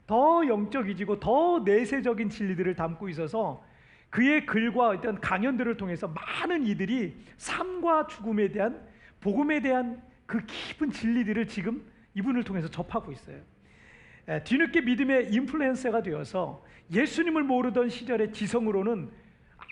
[SPEAKER 1] 더 영적이지고 더 내세적인 진리들을 담고 있어서 그의 글과 어떤 강연들을 통해서 많은 이들이 삶과 죽음에 대한, 복음에 대한 그 깊은 진리들을 지금 이분을 통해서 접하고 있어요. 뒤늦게 믿음의 인플루언서가 되어서 예수님을 모르던 시절의 지성으로는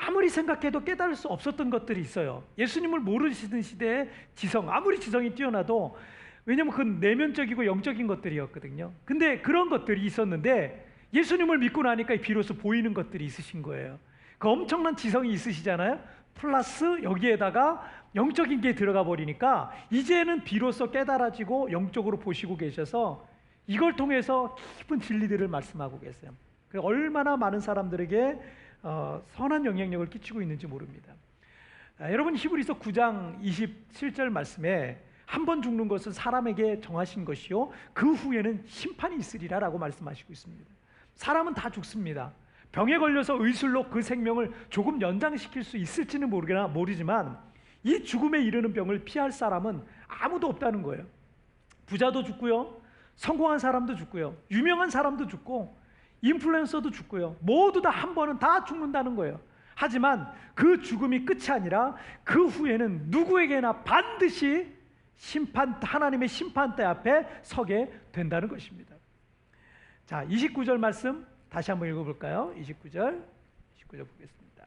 [SPEAKER 1] 아무리 생각해도 깨달을 수 없었던 것들이 있어요. 예수님을 모르시던 시대의 지성, 아무리 지성이 뛰어나도, 왜냐하면 그건 내면적이고 영적인 것들이었거든요. 근데 그런 것들이 있었는데 예수님을 믿고 나니까 비로소 보이는 것들이 있으신 거예요. 그 엄청난 지성이 있으시잖아요. 플러스 여기에다가 영적인 게 들어가 버리니까 이제는 비로소 깨달아지고 영적으로 보시고 계셔서 이걸 통해서 깊은 진리들을 말씀하고 계세요. 얼마나 많은 사람들에게 선한 영향력을 끼치고 있는지 모릅니다. 여러분, 히브리서 9장 27절 말씀에 한 번 죽는 것은 사람에게 정하신 것이요 그 후에는 심판이 있으리라 라고 말씀하시고 있습니다. 사람은 다 죽습니다. 병에 걸려서 의술로 그 생명을 조금 연장시킬 수 있을지는 모르지만 이 죽음에 이르는 병을 피할 사람은 아무도 없다는 거예요. 부자도 죽고요, 성공한 사람도 죽고요, 유명한 사람도 죽고 인플루언서도 죽고요, 모두 다 한 번은 다 죽는다는 거예요. 하지만 그 죽음이 끝이 아니라 그 후에는 누구에게나 반드시 하나님의 심판대 앞에 서게 된다는 것입니다. 자, 29절 말씀 다시 한번 읽어볼까요? 29절 보겠습니다.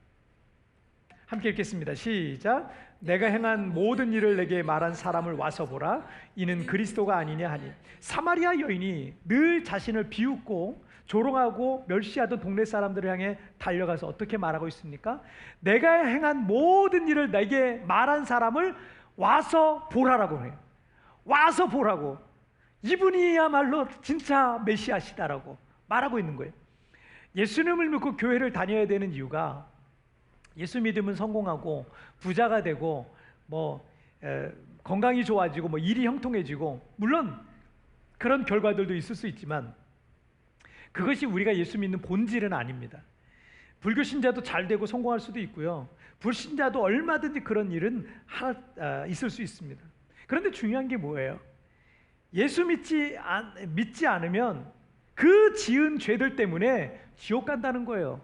[SPEAKER 1] 함께 읽겠습니다. 시작. 내가 행한 모든 일을 내게 말한 사람을 와서 보라. 이는 그리스도가 아니냐 하니, 사마리아 여인이 늘 자신을 비웃고 조롱하고 멸시하던 동네 사람들을 향해 달려가서 어떻게 말하고 있습니까? 내가 행한 모든 일을 내게 말한 사람을 와서 보라라고 해요. 와서 보라고. 이분이야말로 진짜 메시아시다라고 말하고 있는 거예요. 예수님을 믿고 교회를 다녀야 되는 이유가, 예수 믿으면 성공하고 부자가 되고 건강이 좋아지고 일이 형통해지고, 물론 그런 결과들도 있을 수 있지만 그것이 우리가 예수 믿는 본질은 아닙니다. 불교 신자도 잘 되고 성공할 수도 있고요, 불신자도 얼마든지 그런 일은 있을 수 있습니다. 그런데 중요한 게 뭐예요? 예수 믿지 않으면 그 지은 죄들 때문에 지옥 간다는 거예요.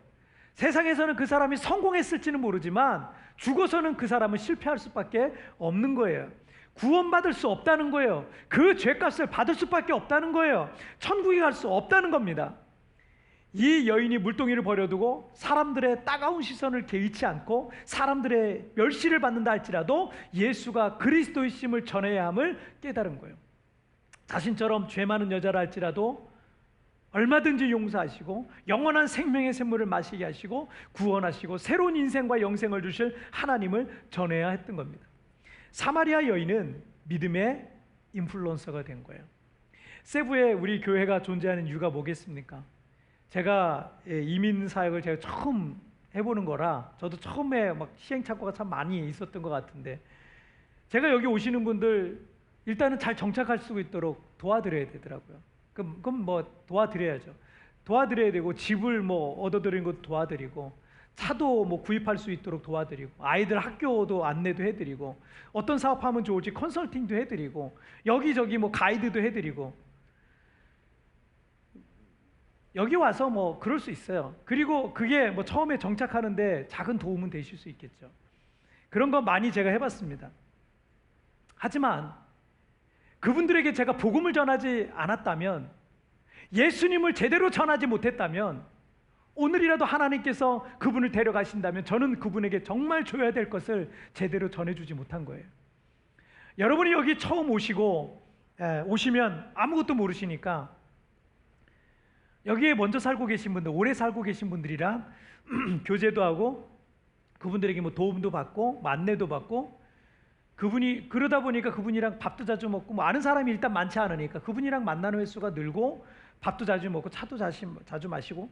[SPEAKER 1] 세상에서는 그 사람이 성공했을지는 모르지만 죽어서는 그 사람은 실패할 수밖에 없는 거예요. 구원받을 수 없다는 거예요. 그 죄값을 받을 수밖에 없다는 거예요. 천국에 갈 수 없다는 겁니다. 이 여인이 물동이를 버려두고 사람들의 따가운 시선을 개의치 않고 사람들의 멸시를 받는다 할지라도 예수가 그리스도이심을 전해야 함을 깨달은 거예요. 자신처럼 죄 많은 여자라 할지라도 얼마든지 용서하시고 영원한 생명의 샘물을 마시게 하시고 구원하시고 새로운 인생과 영생을 주실 하나님을 전해야 했던 겁니다. 사마리아 여인은 믿음의 인플루언서가 된 거예요. 세부에 우리 교회가 존재하는 이유가 뭐겠습니까? 제가 이민 사역을 제가 처음 해보는 거라 저도 처음에 시행착오가 참 많이 있었던 것 같은데, 제가 여기 오시는 분들 일단은 잘 정착할 수 있도록 도와드려야 되더라고요. 그럼 도와드려야죠. 도와드려야 되고, 집을 얻어드리는 것도 도와드리고, 차도 구입할 수 있도록 도와드리고, 아이들 학교도 안내도 해드리고, 어떤 사업하면 좋을지 컨설팅도 해드리고, 여기저기 가이드도 해드리고, 여기 와서 그럴 수 있어요. 그리고 그게 처음에 정착하는데 작은 도움은 되실 수 있겠죠. 그런 거 많이 제가 해봤습니다. 하지만 그분들에게 제가 복음을 전하지 않았다면, 예수님을 제대로 전하지 못했다면, 오늘이라도 하나님께서 그분을 데려가신다면 저는 그분에게 정말 줘야 될 것을 제대로 전해주지 못한 거예요. 여러분이 여기 처음 오시면 아무것도 모르시니까 여기에 먼저 살고 계신 분들, 오래 살고 계신 분들이랑 교제도 하고 그분들에게 도움도 받고 안내도 받고, 그러다 보니까 그분이랑 밥도 자주 먹고, 아는 사람이 일단 많지 않으니까 그분이랑 만나는 횟수가 늘고 밥도 자주 먹고 차도 자주 마시고,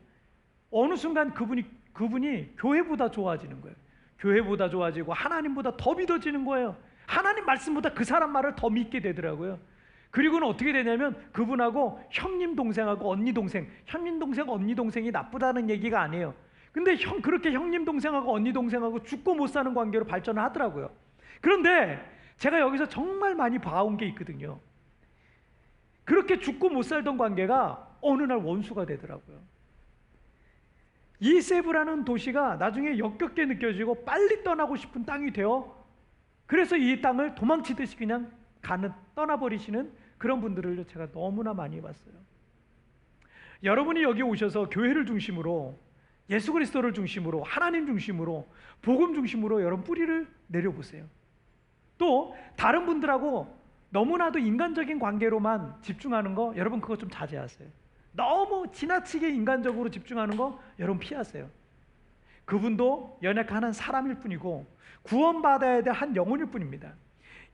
[SPEAKER 1] 어느 순간 그분이 교회보다 좋아지는 거예요. 교회보다 좋아지고 하나님보다 더 믿어지는 거예요. 하나님 말씀보다 그 사람 말을 더 믿게 되더라고요. 그리고는 어떻게 되냐면 그분하고 형님 동생하고 언니 동생, 형님 동생 언니 동생이 나쁘다는 얘기가 아니에요. 근데 그렇게 형님 동생하고 언니 동생하고 죽고 못 사는 관계로 발전을 하더라고요. 그런데 제가 여기서 정말 많이 봐온 게 있거든요. 그렇게 죽고 못 살던 관계가 어느 날 원수가 되더라고요. 이 세부라는 도시가 나중에 역겹게 느껴지고 빨리 떠나고 싶은 땅이 되어, 그래서 이 땅을 도망치듯이 그냥 떠나버리시는 그런 분들을 제가 너무나 많이 봤어요. 여러분이 여기 오셔서 교회를 중심으로, 예수 그리스도를 중심으로, 하나님 중심으로, 복음 중심으로 여러분 뿌리를 내려보세요. 또 다른 분들하고 너무나도 인간적인 관계로만 집중하는 거, 여러분 그거 좀 자제하세요. 너무 지나치게 인간적으로 집중하는 거 여러분 피하세요. 그분도 연약한 한 사람일 뿐이고 구원받아야 될 한 영혼일 뿐입니다.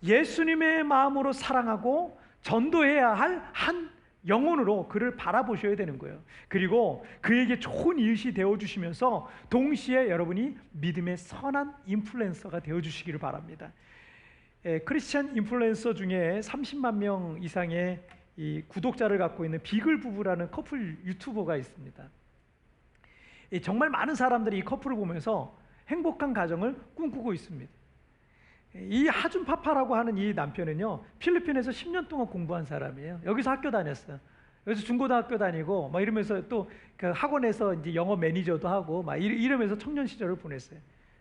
[SPEAKER 1] 예수님의 마음으로 사랑하고 전도해야 할 한 영혼으로 그를 바라보셔야 되는 거예요. 그리고 그에게 좋은 이웃이 되어주시면서 동시에 여러분이 믿음의 선한 인플루언서가 되어주시기를 바랍니다. 크리스찬 인플루언서 중에 30만 명 이상의 이 구독자를 갖고 있는 비글 부부라는 커플 유튜버가 있습니다. 정말 많은 사람들이 이 커플을 보면서 행복한 가정을 꿈꾸고 있습니다. 이 하준 파파라고 하는 이 남편은요, 필리핀에서 10년 동안 공부한 사람이에요. 여기서 학교 다녔어요. 여기서 중고등학교 다니고 막 이러면서 또 그 학원에서 이제 영어 매니저도 하고 막 이러면서 청년 시절을 보냈어요.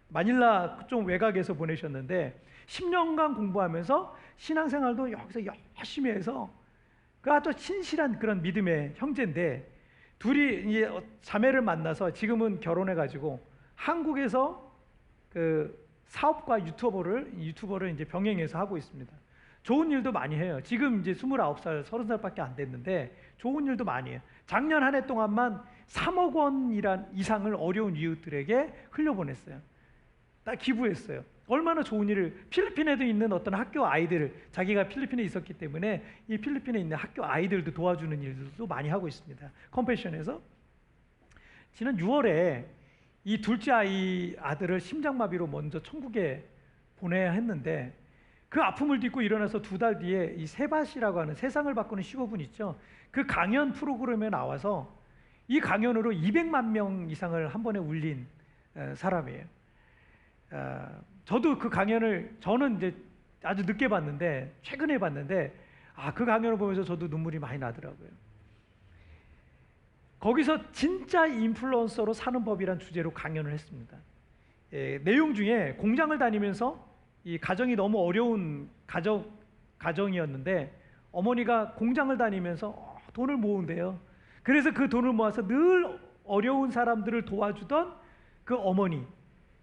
[SPEAKER 1] 마닐라 좀 외곽에서 보내셨는데 10년간 공부하면서 신앙생활도 여기서 열심히 해서 그 아주 신실한 그런 믿음의 형제인데, 둘이 이제 자매를 만나서 지금은 결혼해가지고 한국에서 그 사업과 유튜버를 이제 병행해서 하고 있습니다. 좋은 일도 많이 해요. 지금 이제 29살, 30살밖에 안 됐는데 좋은 일도 많이 해요. 작년 한 해 동안만 3억 원 이상을 어려운 이웃들에게 흘려보냈어요. 다 기부했어요. 얼마나 좋은 일을, 필리핀에도 있는 어떤 학교 아이들을, 자기가 필리핀에 있었기 때문에 이 필리핀에 있는 학교 아이들도 도와주는 일들도 많이 하고 있습니다. 컴패션에서. 지난 6월에 이 둘째 아들을 심장마비로 먼저 천국에 보내야 했는데, 그 아픔을 딛고 일어나서 2달 뒤에 이 세바시라고 하는 세상을 바꾸는 15분 있죠. 그 강연 프로그램에 나와서 이 강연으로 200만 명 이상을 한 번에 울린 사람이에요. 저도 그 강연을 저는 이제 아주 늦게 봤는데, 최근에 봤는데 그 강연을 보면서 저도 눈물이 많이 나더라고요. 거기서 진짜 인플루언서로 사는 법이란 주제로 강연을 했습니다. 내용 중에 공장을 다니면서 이 가정이 너무 어려운 가정이었는데 어머니가 공장을 다니면서 돈을 모은대요. 그래서 그 돈을 모아서 늘 어려운 사람들을 도와주던 그 어머니,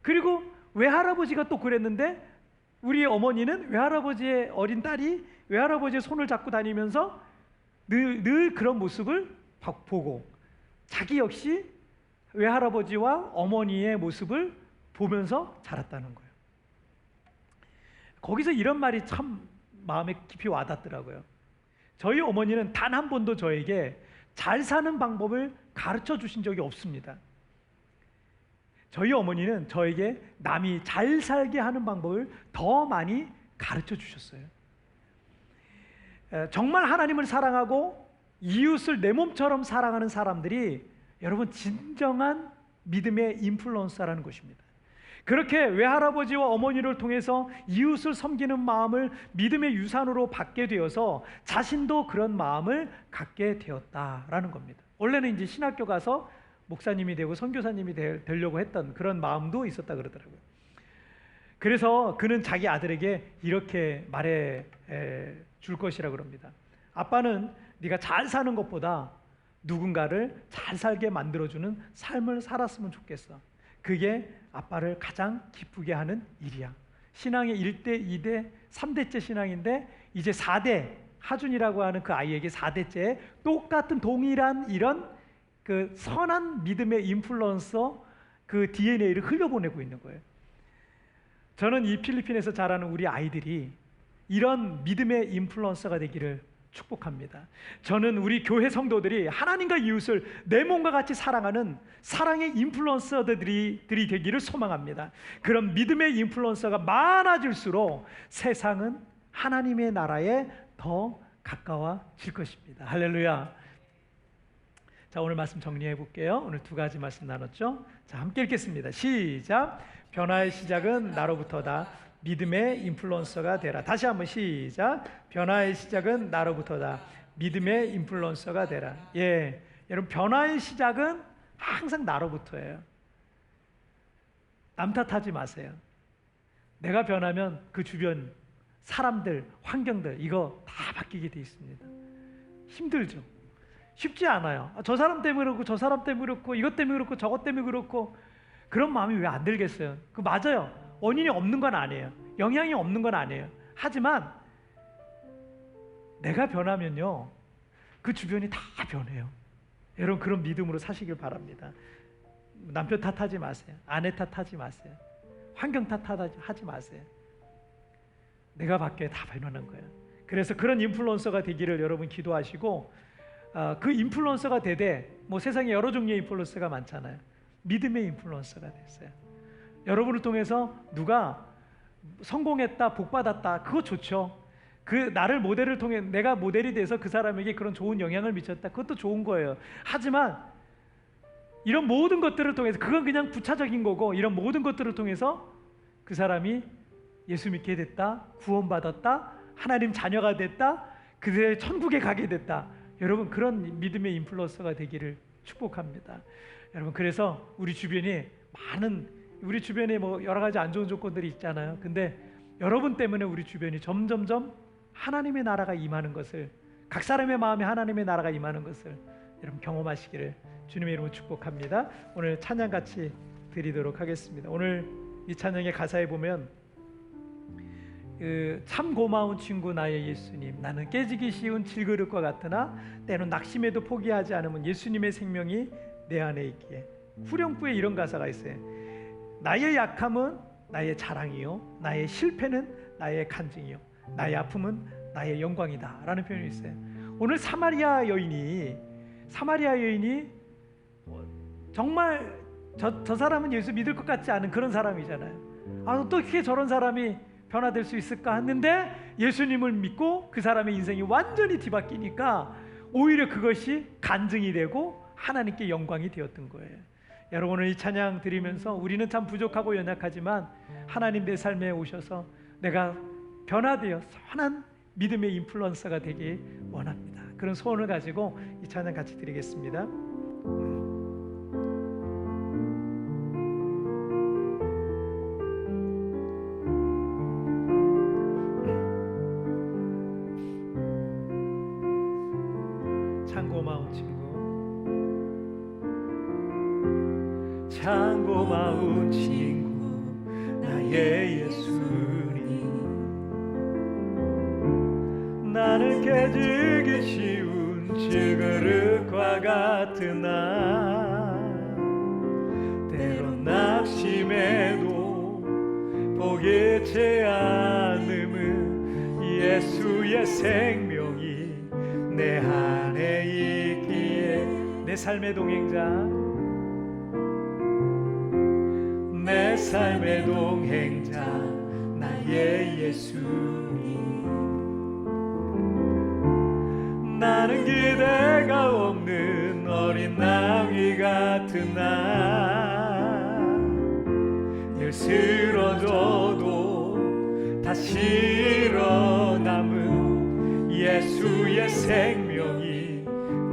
[SPEAKER 1] 그리고 외할아버지가 또 그랬는데 우리 어머니는 외할아버지의 어린 딸이 외할아버지의 손을 잡고 다니면서 늘 그런 모습을 보고 자기 역시 외할아버지와 어머니의 모습을 보면서 자랐다는 거예요. 거기서 이런 말이 참 마음에 깊이 와닿더라고요. 저희 어머니는 단 한 번도 저에게 잘 사는 방법을 가르쳐 주신 적이 없습니다. 저희 어머니는 저에게 남이 잘 살게 하는 방법을 더 많이 가르쳐 주셨어요. 정말 하나님을 사랑하고 이웃을 내 몸처럼 사랑하는 사람들이 여러분 진정한 믿음의 인플루언서라는 것입니다. 그렇게 외할아버지와 어머니를 통해서 이웃을 섬기는 마음을 믿음의 유산으로 받게 되어서 자신도 그런 마음을 갖게 되었다라는 겁니다. 원래는 이제 신학교 가서 목사님이 되고 선교사님이 되려고 했던 그런 마음도 있었다 그러더라고요. 그래서 그는 자기 아들에게 이렇게 말해 줄 것이라 그럽니다. 아빠는 네가 잘 사는 것보다 누군가를 잘 살게 만들어주는 삶을 살았으면 좋겠어. 그게 아빠를 가장 기쁘게 하는 일이야. 신앙의 1대, 2대, 3대째 신앙인데 이제 4대, 하준이라고 하는 그 아이에게 4대째 똑같은 동일한 이런 그 선한 믿음의 인플루언서 그 DNA를 흘려보내고 있는 거예요. 저는 이 필리핀에서 자라는 우리 아이들이 이런 믿음의 인플루언서가 되기를 축복합니다. 저는 우리 교회 성도들이 하나님과 이웃을 내 몸과 같이 사랑하는 사랑의 인플루언서들이 되기를 소망합니다. 그런 믿음의 인플루언서가 많아질수록 세상은 하나님의 나라에 더 가까워질 것입니다. 할렐루야. 자, 오늘 말씀 정리해 볼게요. 오늘 2가지 말씀 나눴죠. 자, 함께 읽겠습니다. 시작. 변화의 시작은 나로부터다. 믿음의 인플루언서가 되라. 다시 한번 시작. 변화의 시작은 나로부터다. 믿음의 인플루언서가 되라. 예, 여러분 변화의 시작은 항상 나로부터예요. 남 탓하지 마세요. 내가 변하면 그 주변 사람들, 환경들 이거 다 바뀌게 돼 있습니다. 힘들죠. 쉽지 않아요. 저 사람 때문에 그렇고 저 사람 때문에 그렇고 이것 때문에 그렇고 저것 때문에 그렇고 그런 마음이 왜 안 들겠어요? 그 맞아요. 원인이 없는 건 아니에요. 영향이 없는 건 아니에요. 하지만 내가 변하면요 그 주변이 다 변해요. 여러분 그런 믿음으로 사시길 바랍니다. 남편 탓하지 마세요. 아내 탓하지 마세요. 환경 탓하지 마세요. 내가 바뀌어야 다 변하는 거예요. 그래서 그런 인플루언서가 되기를 여러분 기도하시고 그 인플루언서가 되되 뭐 세상에 여러 종류의 인플루언서가 많잖아요. 믿음의 인플루언서가 됐어요. 여러분을 통해서 누가 성공했다, 복받았다, 그거 좋죠. 그 나를 모델을 통해 내가 모델이 돼서 그 사람에게 그런 좋은 영향을 미쳤다, 그것도 좋은 거예요. 하지만 이런 모든 것들을 통해서 그건 그냥 부차적인 거고, 이런 모든 것들을 통해서 그 사람이 예수 믿게 됐다, 구원받았다, 하나님 자녀가 됐다, 그들의 천국에 가게 됐다. 여러분 그런 믿음의 인플루언서가 되기를 축복합니다. 여러분 그래서 우리 주변에 뭐 여러 가지 안 좋은 조건들이 있잖아요. 근데 여러분 때문에 우리 주변이 점점점 하나님의 나라가 임하는 것을, 각 사람의 마음에 하나님의 나라가 임하는 것을 여러분 경험하시기를 주님의 이름으로 축복합니다. 오늘 찬양 같이 드리도록 하겠습니다. 오늘 이 찬양의 가사에 보면 참 고마운 친구 나의 예수님, 나는 깨지기 쉬운 질그릇과 같으나 때론 낙심해도 포기하지 않으면 예수님의 생명이 내 안에 있기에. 후렴구에 이런 가사가 있어요. 나의 약함은 나의 자랑이요, 나의 실패는 나의 간증이요, 나의 아픔은 나의 영광이다 라는 표현이 있어요. 오늘 사마리아 여인이 정말 저 사람은 예수 믿을 것 같지 않은 그런 사람이잖아요. 어떻게 저런 사람이 변화될 수 있을까 했는데 예수님을 믿고 그 사람의 인생이 완전히 뒤바뀌니까 오히려 그것이 간증이 되고 하나님께 영광이 되었던 거예요. 여러분 오늘 이 찬양 드리면서 우리는 참 부족하고 연약하지만 하나님 내 삶에 오셔서 내가 변화되어 선한 믿음의 인플루언서가 되기 원합니다. 그런 소원을 가지고 이 찬양 같이 드리겠습니다. 참 고마운 친구, 참 고마운 친구 나의 예수님, 나는 깨지기 쉬운 질그릇과 같으나 때론 낙심해도 포기치 않음은 예수의 생명이 내 안에 있기에. 내 삶의 동행자, 내 삶의 동행자 나의 예수님, 나는 기대가 없는 어린 나귀 같으나 늘 쓰러져도 다시 일어남은 예수의 생명이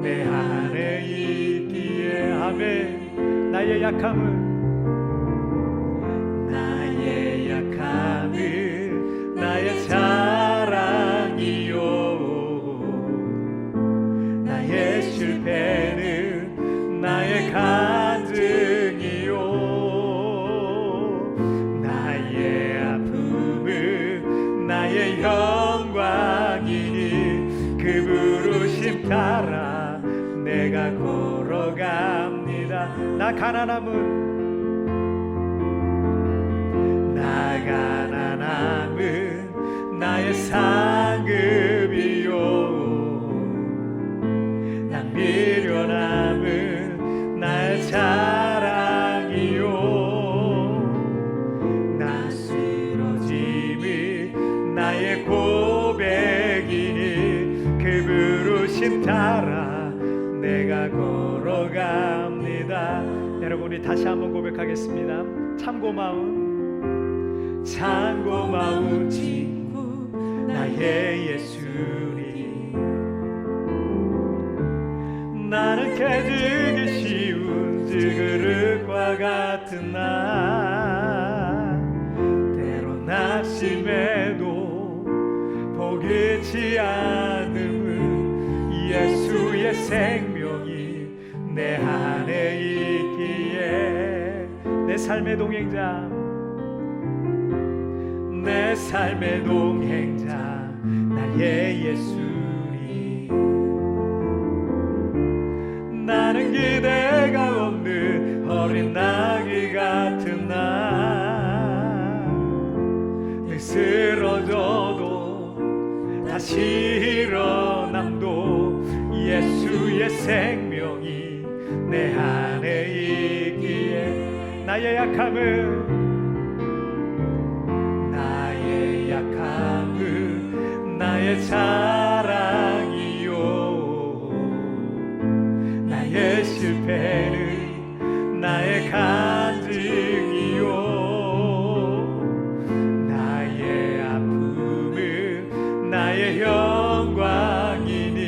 [SPEAKER 1] 내 안에 있기에. 아멘. 나의 약함은 나의 자랑이요, 나의 실패는 나의 간증이요, 나의 아픔은 나의 영광이니 그 부르심 따라 내가 걸어갑니다. 나 가난함은 나의 상급이요, 난 미련함은 나의 자랑이요, 나 쓰러짐이 나의 고백이니 그 부르심 따라 내가 걸어갑니다. 여러분이 다시 한번 고백하겠습니다. 참 고마운 친구 나의 예수님, 나는 깨지기 쉬운 질그릇과 같은 나, 때론 낙심해도 포기치 않음은 예수의 생명이 내 안에 있기에. 내 삶의 동행자, 내 삶의 동행자 나의 예수님. 나는 기대가 없는 어린 나귀 같은 나, 늘 쓰러져도 다시 일어남도 예수의 생명이 내 안에 있기에. 나의 약함은 나의 자랑이요, 나의 실패는 나의 간증이요, 나의 아픔은 나의 영광이니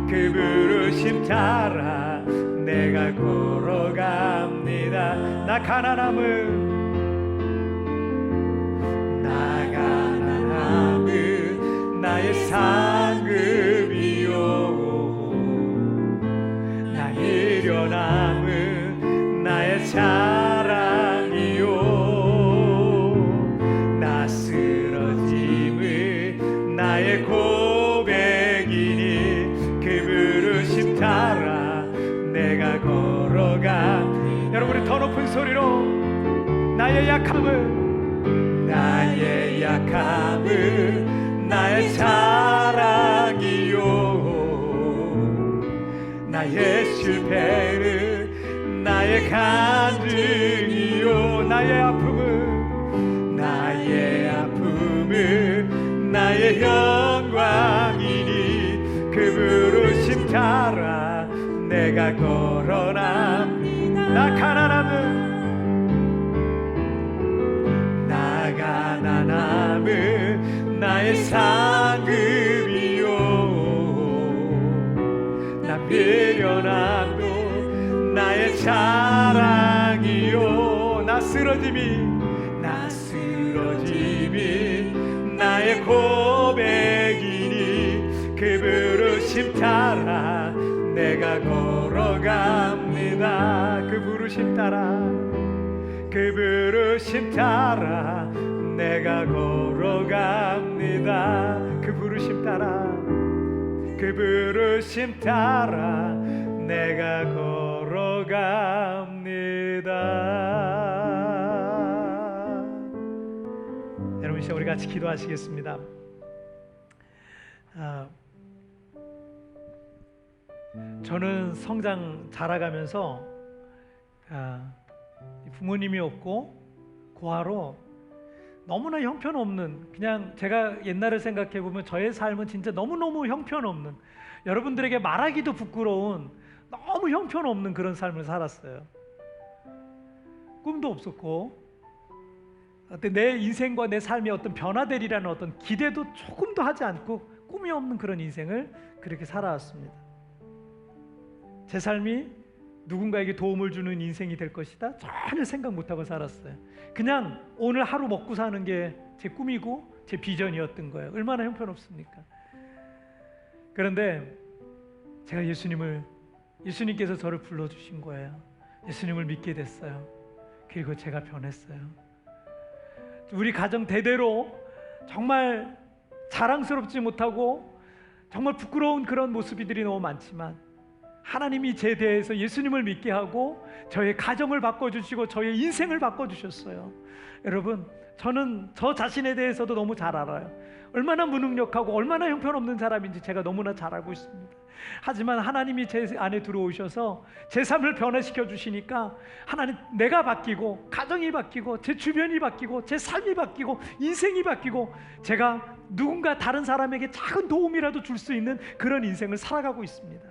[SPEAKER 1] 그 부르심 따라 내가 걸어갑니다. 나 가난함은 나의 상급이요, 나 미련함은 나의 자랑이요, 나 쓰러짐은 나의 고백이니 그 부르심 따라 내가 걸어가. 여러분 우리 더 높은 소리로 나의 약함은 나의 자랑이요, 나의 실패는 나의 간증이요, 나의 아픔은 나의 영광이니 그 부르심 따라 내가 걸어갑니다. 나 가난함은 나의 상급이요, 나 미련함도 나의 자랑이요, 나 쓰러짐이 나의 고백이니 그 부르심 따라 내가 걸어갑니다. 그 부르심 따라 내가 걸어갑니다. 그 부르심 따라 내가 걸어갑니다. 여러분 이제 우리 같이 기도하시겠습니다. 저는 성장 자라가면서 부모님이 없고 고아로 너무나 형편없는, 그냥 제가 옛날을 생각해 보면 저의 삶은 진짜 너무너무 형편없는, 여러분들에게 말하기도 부끄러운 너무 형편없는 그런 삶을 살았어요. 꿈도 없었고 내 인생과 내 삶이 어떤 변화되리라는 어떤 기대도 조금도 하지 않고 꿈이 없는 그런 인생을 그렇게 살아왔습니다. 제 삶이 누군가에게 도움을 주는 인생이 될 것이다 전혀 생각 못하고 살았어요. 그냥 오늘 하루 먹고 사는 게 제 꿈이고 제 비전이었던 거예요. 얼마나 형편없습니까? 그런데 제가 예수님께서 저를 불러주신 거예요. 예수님을 믿게 됐어요. 그리고 제가 변했어요. 우리 가정 대대로 정말 자랑스럽지 못하고 정말 부끄러운 그런 모습들이 너무 많지만 하나님이 제 대해서 예수님을 믿게 하고 저의 가정을 바꿔주시고 저의 인생을 바꿔주셨어요. 여러분, 저는 저 자신에 대해서도 너무 잘 알아요. 얼마나 무능력하고 얼마나 형편없는 사람인지 제가 너무나 잘 알고 있습니다. 하지만 하나님이 제 안에 들어오셔서 제 삶을 변화시켜 주시니까 하나님, 내가 바뀌고 가정이 바뀌고 제 주변이 바뀌고 제 삶이 바뀌고 인생이 바뀌고 제가 누군가 다른 사람에게 작은 도움이라도 줄 수 있는 그런 인생을 살아가고 있습니다.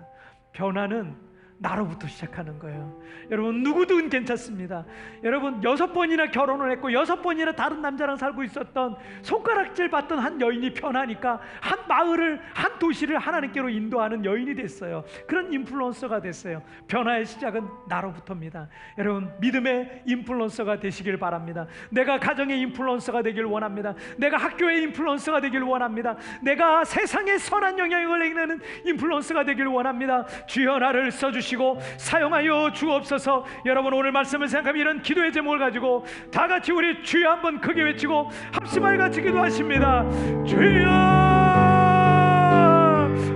[SPEAKER 1] 변화는 나로부터 시작하는 거예요. 여러분 누구든 괜찮습니다. 여러분 6번이나 결혼을 했고 6번이나 다른 남자랑 살고 있었던 손가락질 받던 한 여인이 변하니까 한 마을을, 한 도시를 하나님께로 인도하는 여인이 됐어요. 그런 인플루언서가 됐어요. 변화의 시작은 나로부터입니다. 여러분 믿음의 인플루언서가 되시길 바랍니다. 내가 가정의 인플루언서가 되길 원합니다. 내가 학교의 인플루언서가 되길 원합니다. 내가 세상에 선한 영향을 내는 인플루언서가 되길 원합니다. 주여 나를 써주시고 사용하여 주옵소서. 여러분 오늘 말씀을 생각하면 이런 기도의 제목을 가지고 다 같이 우리 주여 한번 크게 외치고 합심하여 같이 기도하십니다. 주여!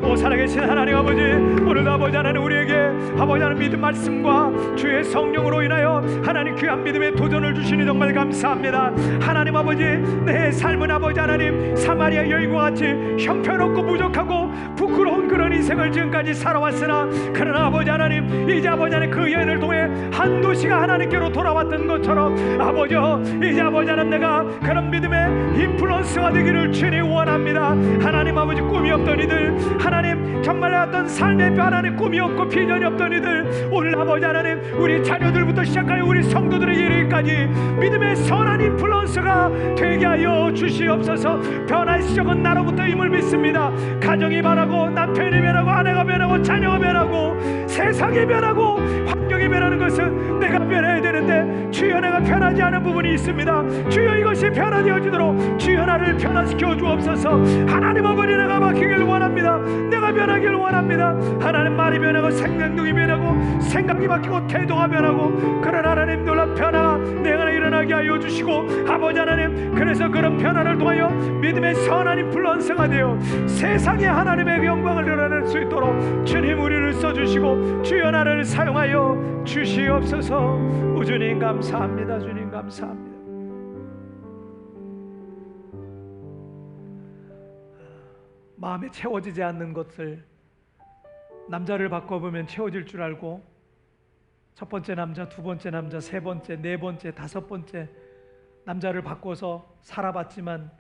[SPEAKER 1] 오 살아계신 하나님 아버지, 오늘도 아버지 하나님 우리에게 아버지 하나님 믿음 말씀과 주의 성령으로 인하여 하나님 귀한 믿음의 도전을 주시니 정말 감사합니다. 하나님 아버지, 내 삶은 아버지 하나님 사마리아 여인과 같이 형편없고 부족하고 부끄러운 그런 인생을 지금까지 살아왔으나, 그러나 아버지 하나님 이제 아버지 하나님 그 여인을 통해 한 도시가 하나님께로 돌아왔던 것처럼 아버지 이제 아버지 하나님 내가 그런 믿음의 인플루언서가 되기를 주님 원합니다. 하나님 아버지 꿈이 없던 이들, 하나님 정말 어떤 삶의 하나님 꿈이 없고 비전이 없던 이들, 오늘 아버지 하나님 우리 자녀들부터 시작하여 우리 성도들의 이르기까지 믿음의 선한 인플루언서가 되게 하여 주시옵소서. 변화의 시작은 나로부터임을 믿습니다. 가정이 변하고 남편이 변하고 아내가 변하고 자녀가 변하고 세상이 변하고 환경이 변하는 것은 내가 변해야 되는데 주여 내가 변하지 않은 부분이 있습니다. 주여 이것이 변화되어지도록 주여 나를 변화시켜 주옵소서. 하나님 아버지 내가 바뀌길 원합니다. 내가 변하길 원합니다. 하나님 말이 변하고 생각이 변하고 생각이 바뀌고 태도가 변하고 그런 하나님 놀란 변화가 내 안에 일어나게 하여 주시고 아버지 하나님, 그래서 그런 변화를 통하여 믿음의 선한 인플루언서가 되어 세상에 하나님의 영광을 드러낼 수 있도록 주님 우리를 써주시고 주여 나를 사용하여 주시옵소서. 주님 감사합니다. 주님 감사합니다. 마음에 채워지지 않는 것을 남자를 바꿔보면 채워질 줄 알고 첫 번째 남자, 두 번째 남자, 세 번째, 네 번째, 다섯 번째 남자를 바꿔서 살아봤지만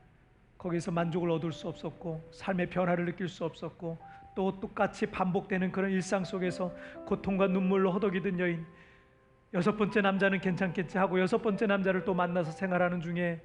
[SPEAKER 1] 거기서 만족을 얻을 수 없었고 삶의 변화를 느낄 수 없었고 또 똑같이 반복되는 그런 일상 속에서 고통과 눈물로 허덕이던 여인, 여섯 번째 남자는 괜찮겠지 하고 여섯 번째 남자를 또 만나서 생활하는 중에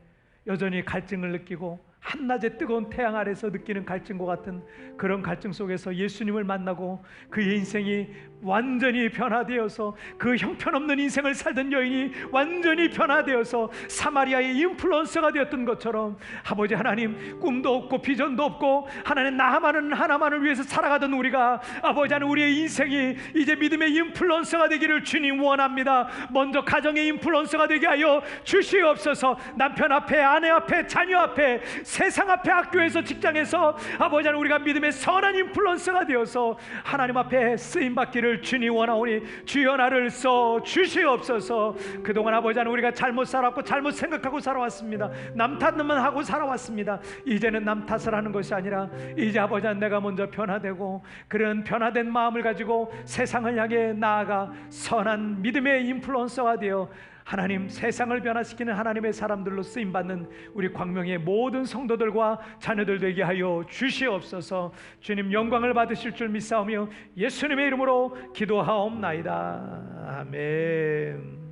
[SPEAKER 1] 여전히 갈증을 느끼고 한낮의 뜨거운 태양 아래서 느끼는 갈증과 같은 그런 갈증 속에서 예수님을 만나고 그의 인생이 완전히 변화되어서 그 형편없는 인생을 살던 여인이 완전히 변화되어서 사마리아의 인플루언서가 되었던 것처럼 아버지 하나님 꿈도 없고 비전도 없고 하나님 나 하나만을 위해서 살아가던 우리가 아버지 하나님 우리의 인생이 이제 믿음의 인플루언서가 되기를 주님 원합니다. 먼저 가정의 인플루언서가 되게 하여 주시옵소서. 남편 앞에, 아내 앞에, 자녀 앞에, 세상 앞에, 학교에서, 직장에서 아버지 하나님 우리가 믿음의 선한 인플루언서가 되어서 하나님 앞에 쓰임받기를 주님 원하오니 주여 나를 써 주시옵소서. 그동안 아버지 하나님 우리가 잘못 살았고 잘못 생각하고 살아왔습니다. 남 탓만 하고 살아왔습니다. 이제는 남 탓을 하는 것이 아니라 이제 아버지 하나님 내가 먼저 변화되고 그런 변화된 마음을 가지고 세상을 향해 나아가 선한 믿음의 인플루언서가 되어 하나님 세상을 변화시키는 하나님의 사람들로 쓰임받는 우리 광명의 모든 성도들과 자녀들 되게 하여 주시옵소서. 주님 영광을 받으실 줄 믿사오며 예수님의 이름으로 기도하옵나이다. 아멘.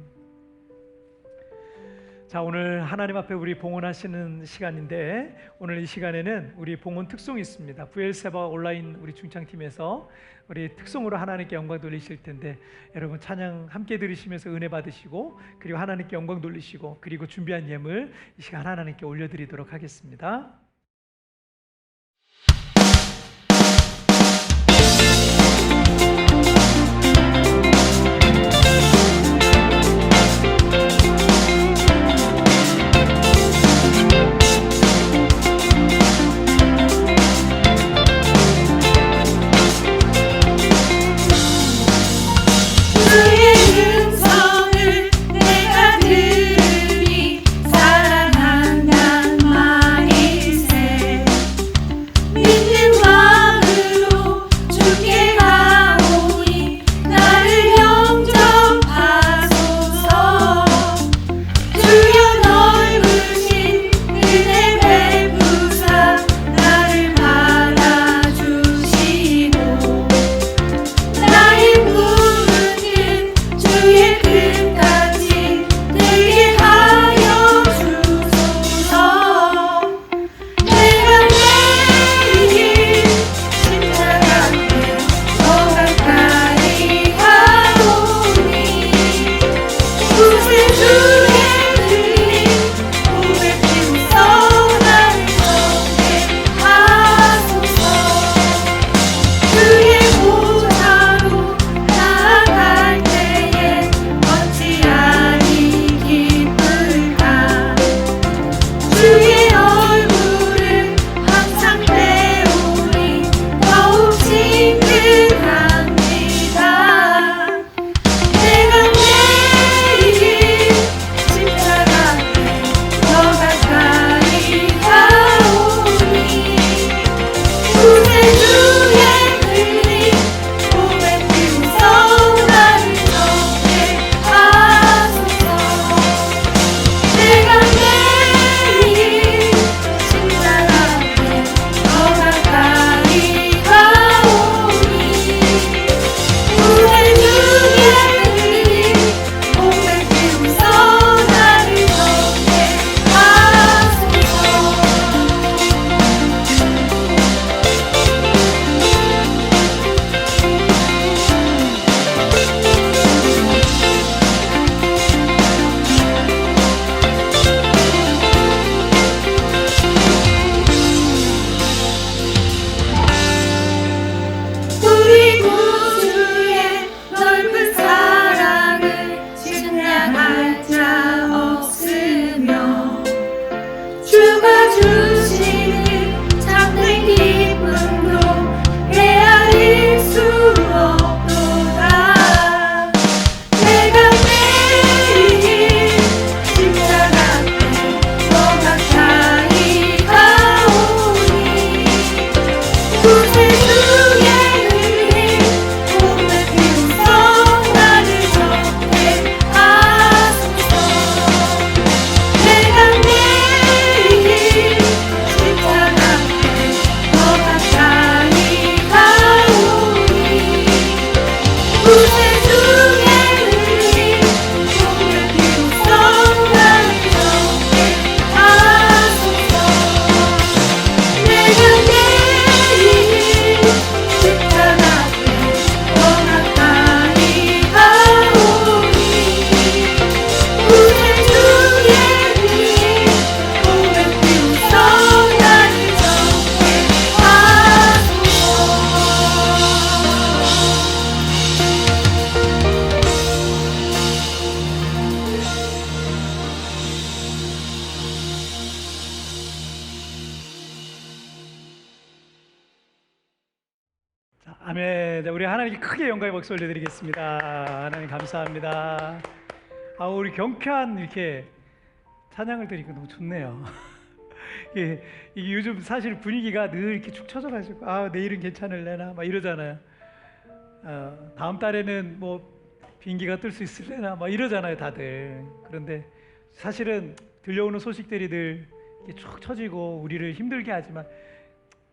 [SPEAKER 1] 자, 오늘 하나님 앞에 우리 봉헌하시는 시간인데 오늘 이 시간에는 우리 봉헌 특송이 있습니다. 부엘세바 온라인 우리 중창팀에서 우리 특송으로 하나님께 영광 돌리실 텐데 여러분 찬양 함께 들으시면서 은혜 받으시고 그리고 하나님께 영광 돌리시고 그리고 준비한 예물 이 시간 하나님께 올려드리도록 하겠습니다.
[SPEAKER 3] 사랑한단 말이
[SPEAKER 1] 자, 우리 하나님께 크게 영광의 박수 올려드리겠습니다. 하나님 감사합니다. 우리 경쾌한 이렇게 찬양을 드리니까 너무 좋네요. 이게 요즘 사실 분위기가 늘 이렇게 축 처져가지고 내일은 괜찮을래나 막 이러잖아요. 다음 달에는 뭐 비행기가 뜰 수 있을래나 막 이러잖아요, 다들. 그런데 사실은 들려오는 소식들이 늘 이렇게 축 처지고 우리를 힘들게 하지만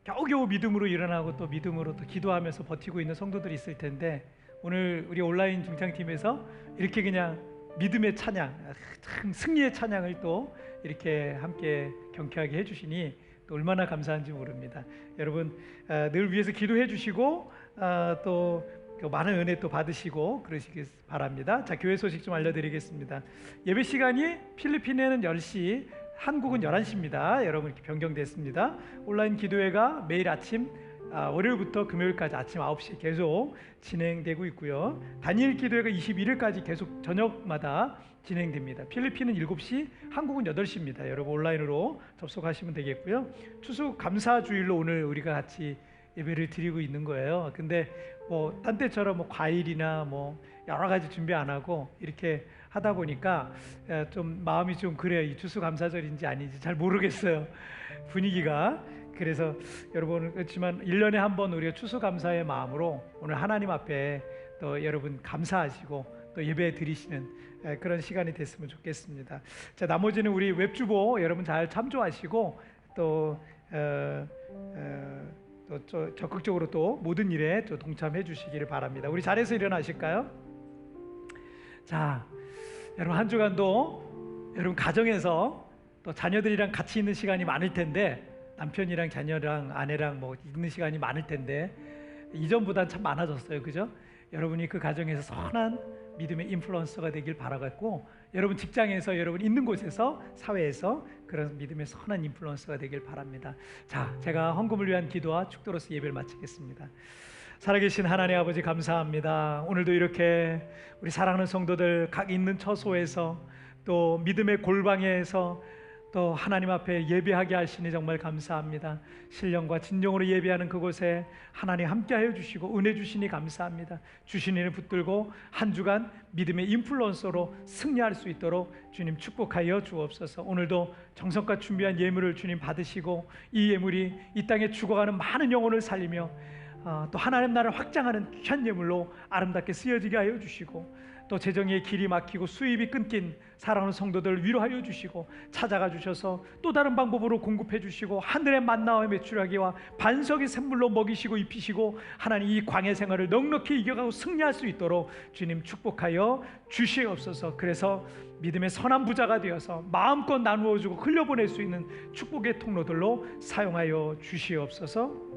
[SPEAKER 1] 겨우겨우 믿음으로 일어나고 또 믿음으로 또 기도하면서 버티고 있는 성도들이 있을 텐데, 오늘 우리 온라인 중창팀에서 이렇게 그냥 믿음의 찬양, 참 승리의 찬양을 또 이렇게 함께 경쾌하게 해주시니 또 얼마나 감사한지 모릅니다. 여러분 늘 위해서 기도해 주시고 또 많은 은혜 또 받으시고 그러시길 바랍니다. 자, 교회 소식 좀 알려드리겠습니다. 예배 시간이 필리핀에는 10시, 한국은 11시입니다. 여러분 이렇게 변경됐습니다. 온라인 기도회가 매일 아침 월요일부터 금요일까지 아침 9시 계속 진행되고 있고요. 단일 기도회가 21일까지 계속 저녁마다 진행됩니다. 필리핀은 7시, 한국은 8시입니다. 여러분 온라인으로 접속하시면 되겠고요. 추수 감사 주일로 오늘 우리가 같이 예배를 드리고 있는 거예요. 근데 뭐 딴 때처럼 뭐 과일이나 뭐 여러 가지 준비 안 하고 이렇게 하다 보니까 좀 마음이 좀 그래요. 이 추수감사절인지 아닌지 잘 모르겠어요, 분위기가. 그래서 여러분 그렇지만 1년에 한 번 우리가 추수감사의 마음으로 오늘 하나님 앞에 또 여러분 감사하시고 또 예배 드리시는 그런 시간이 됐으면 좋겠습니다. 자, 나머지는 우리 웹주보 여러분 잘 참조하시고 또 적극적으로 또 모든 일에 또 동참해 주시기를 바랍니다. 우리 자리에서 일어나실까요? 자, 여러분 한 주간도 여러분 가정에서 또 자녀들이랑 같이 있는 시간이 많을 텐데, 남편이랑 자녀랑 아내랑 뭐 있는 시간이 많을 텐데 이전보단 참 많아졌어요, 그죠? 여러분이 그 가정에서 선한 믿음의 인플루언서가 되길 바라겠고, 여러분 직장에서 여러분 있는 곳에서 사회에서 그런 믿음의 선한 인플루언서가 되길 바랍니다. 자, 제가 헌금을 위한 기도와 축도로서 예배를 마치겠습니다. 살아계신 하나님 아버지 감사합니다. 오늘도 이렇게 우리 사랑하는 성도들 각 있는 처소에서 또 믿음의 골방에서 또 하나님 앞에 예배하게 하시니 정말 감사합니다. 신령과 진정으로 예배하는 그곳에 하나님 함께하여 주시고 은혜 주시니 감사합니다. 주신 일을 붙들고 한 주간 믿음의 인플루언서로 승리할 수 있도록 주님 축복하여 주옵소서. 오늘도 정성껏 준비한 예물을 주님 받으시고 이 예물이 이 땅에 죽어가는 많은 영혼을 살리며 또 하나님 나라를 확장하는 귀한 예물로 아름답게 쓰여지게 하여 주시고, 또 재정의 길이 막히고 수입이 끊긴 사랑하는 성도들 위로하여 주시고 찾아가 주셔서 또 다른 방법으로 공급해 주시고 하늘의 만나와 메추라기와 반석의 샘물로 먹이시고 입히시고 하나님 이 광야 생활을 넉넉히 이겨가고 승리할 수 있도록 주님 축복하여 주시옵소서. 그래서 믿음의 선한 부자가 되어서 마음껏 나누어주고 흘려보낼 수 있는 축복의 통로들로 사용하여 주시옵소서.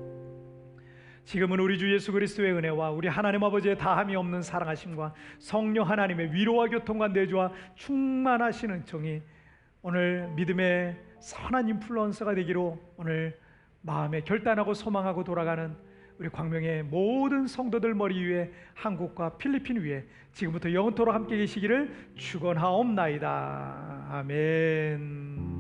[SPEAKER 1] 지금은 우리 주 예수 그리스도의 은혜와 우리 하나님 아버지의 다함이 없는 사랑하심과 성령 하나님의 위로와 교통과 내주와 충만하신 은총이 오늘 믿음의 선한 인플루언서가 되기로 오늘 마음에 결단하고 소망하고 돌아가는 우리 광명의 모든 성도들 머리 위에, 한국과 필리핀 위에 지금부터 영원토록 함께 계시기를 축원하옵나이다. 아멘.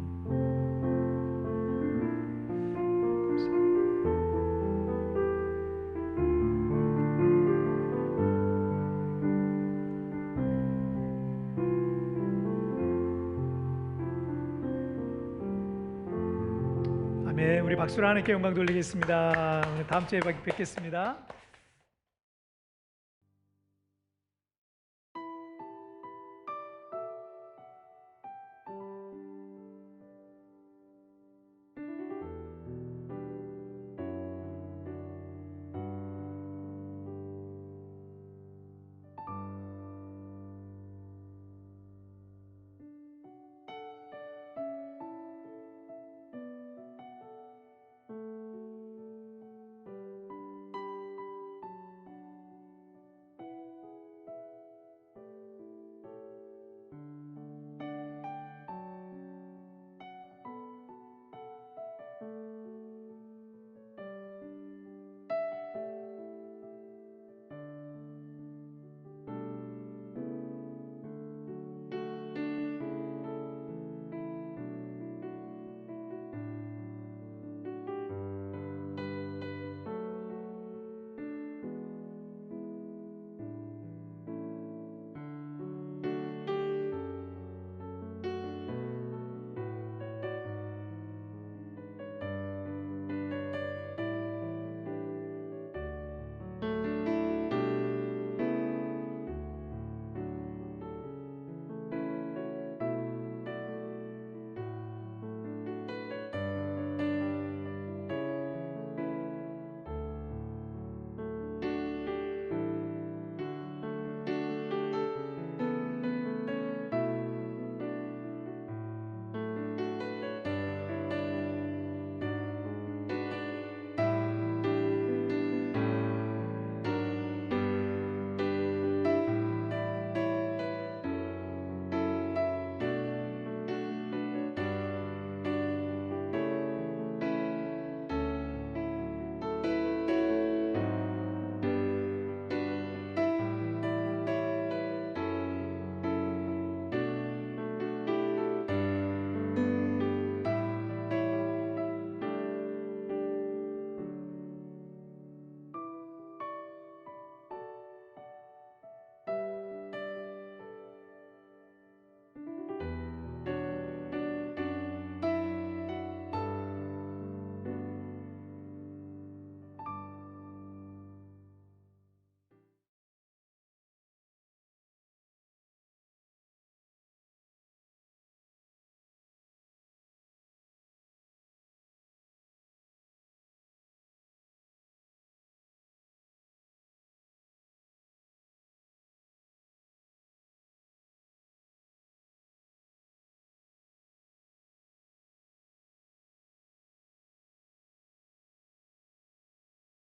[SPEAKER 1] 우리 박수로 하나님께 영광 돌리겠습니다. 다음 주에 뵙겠습니다.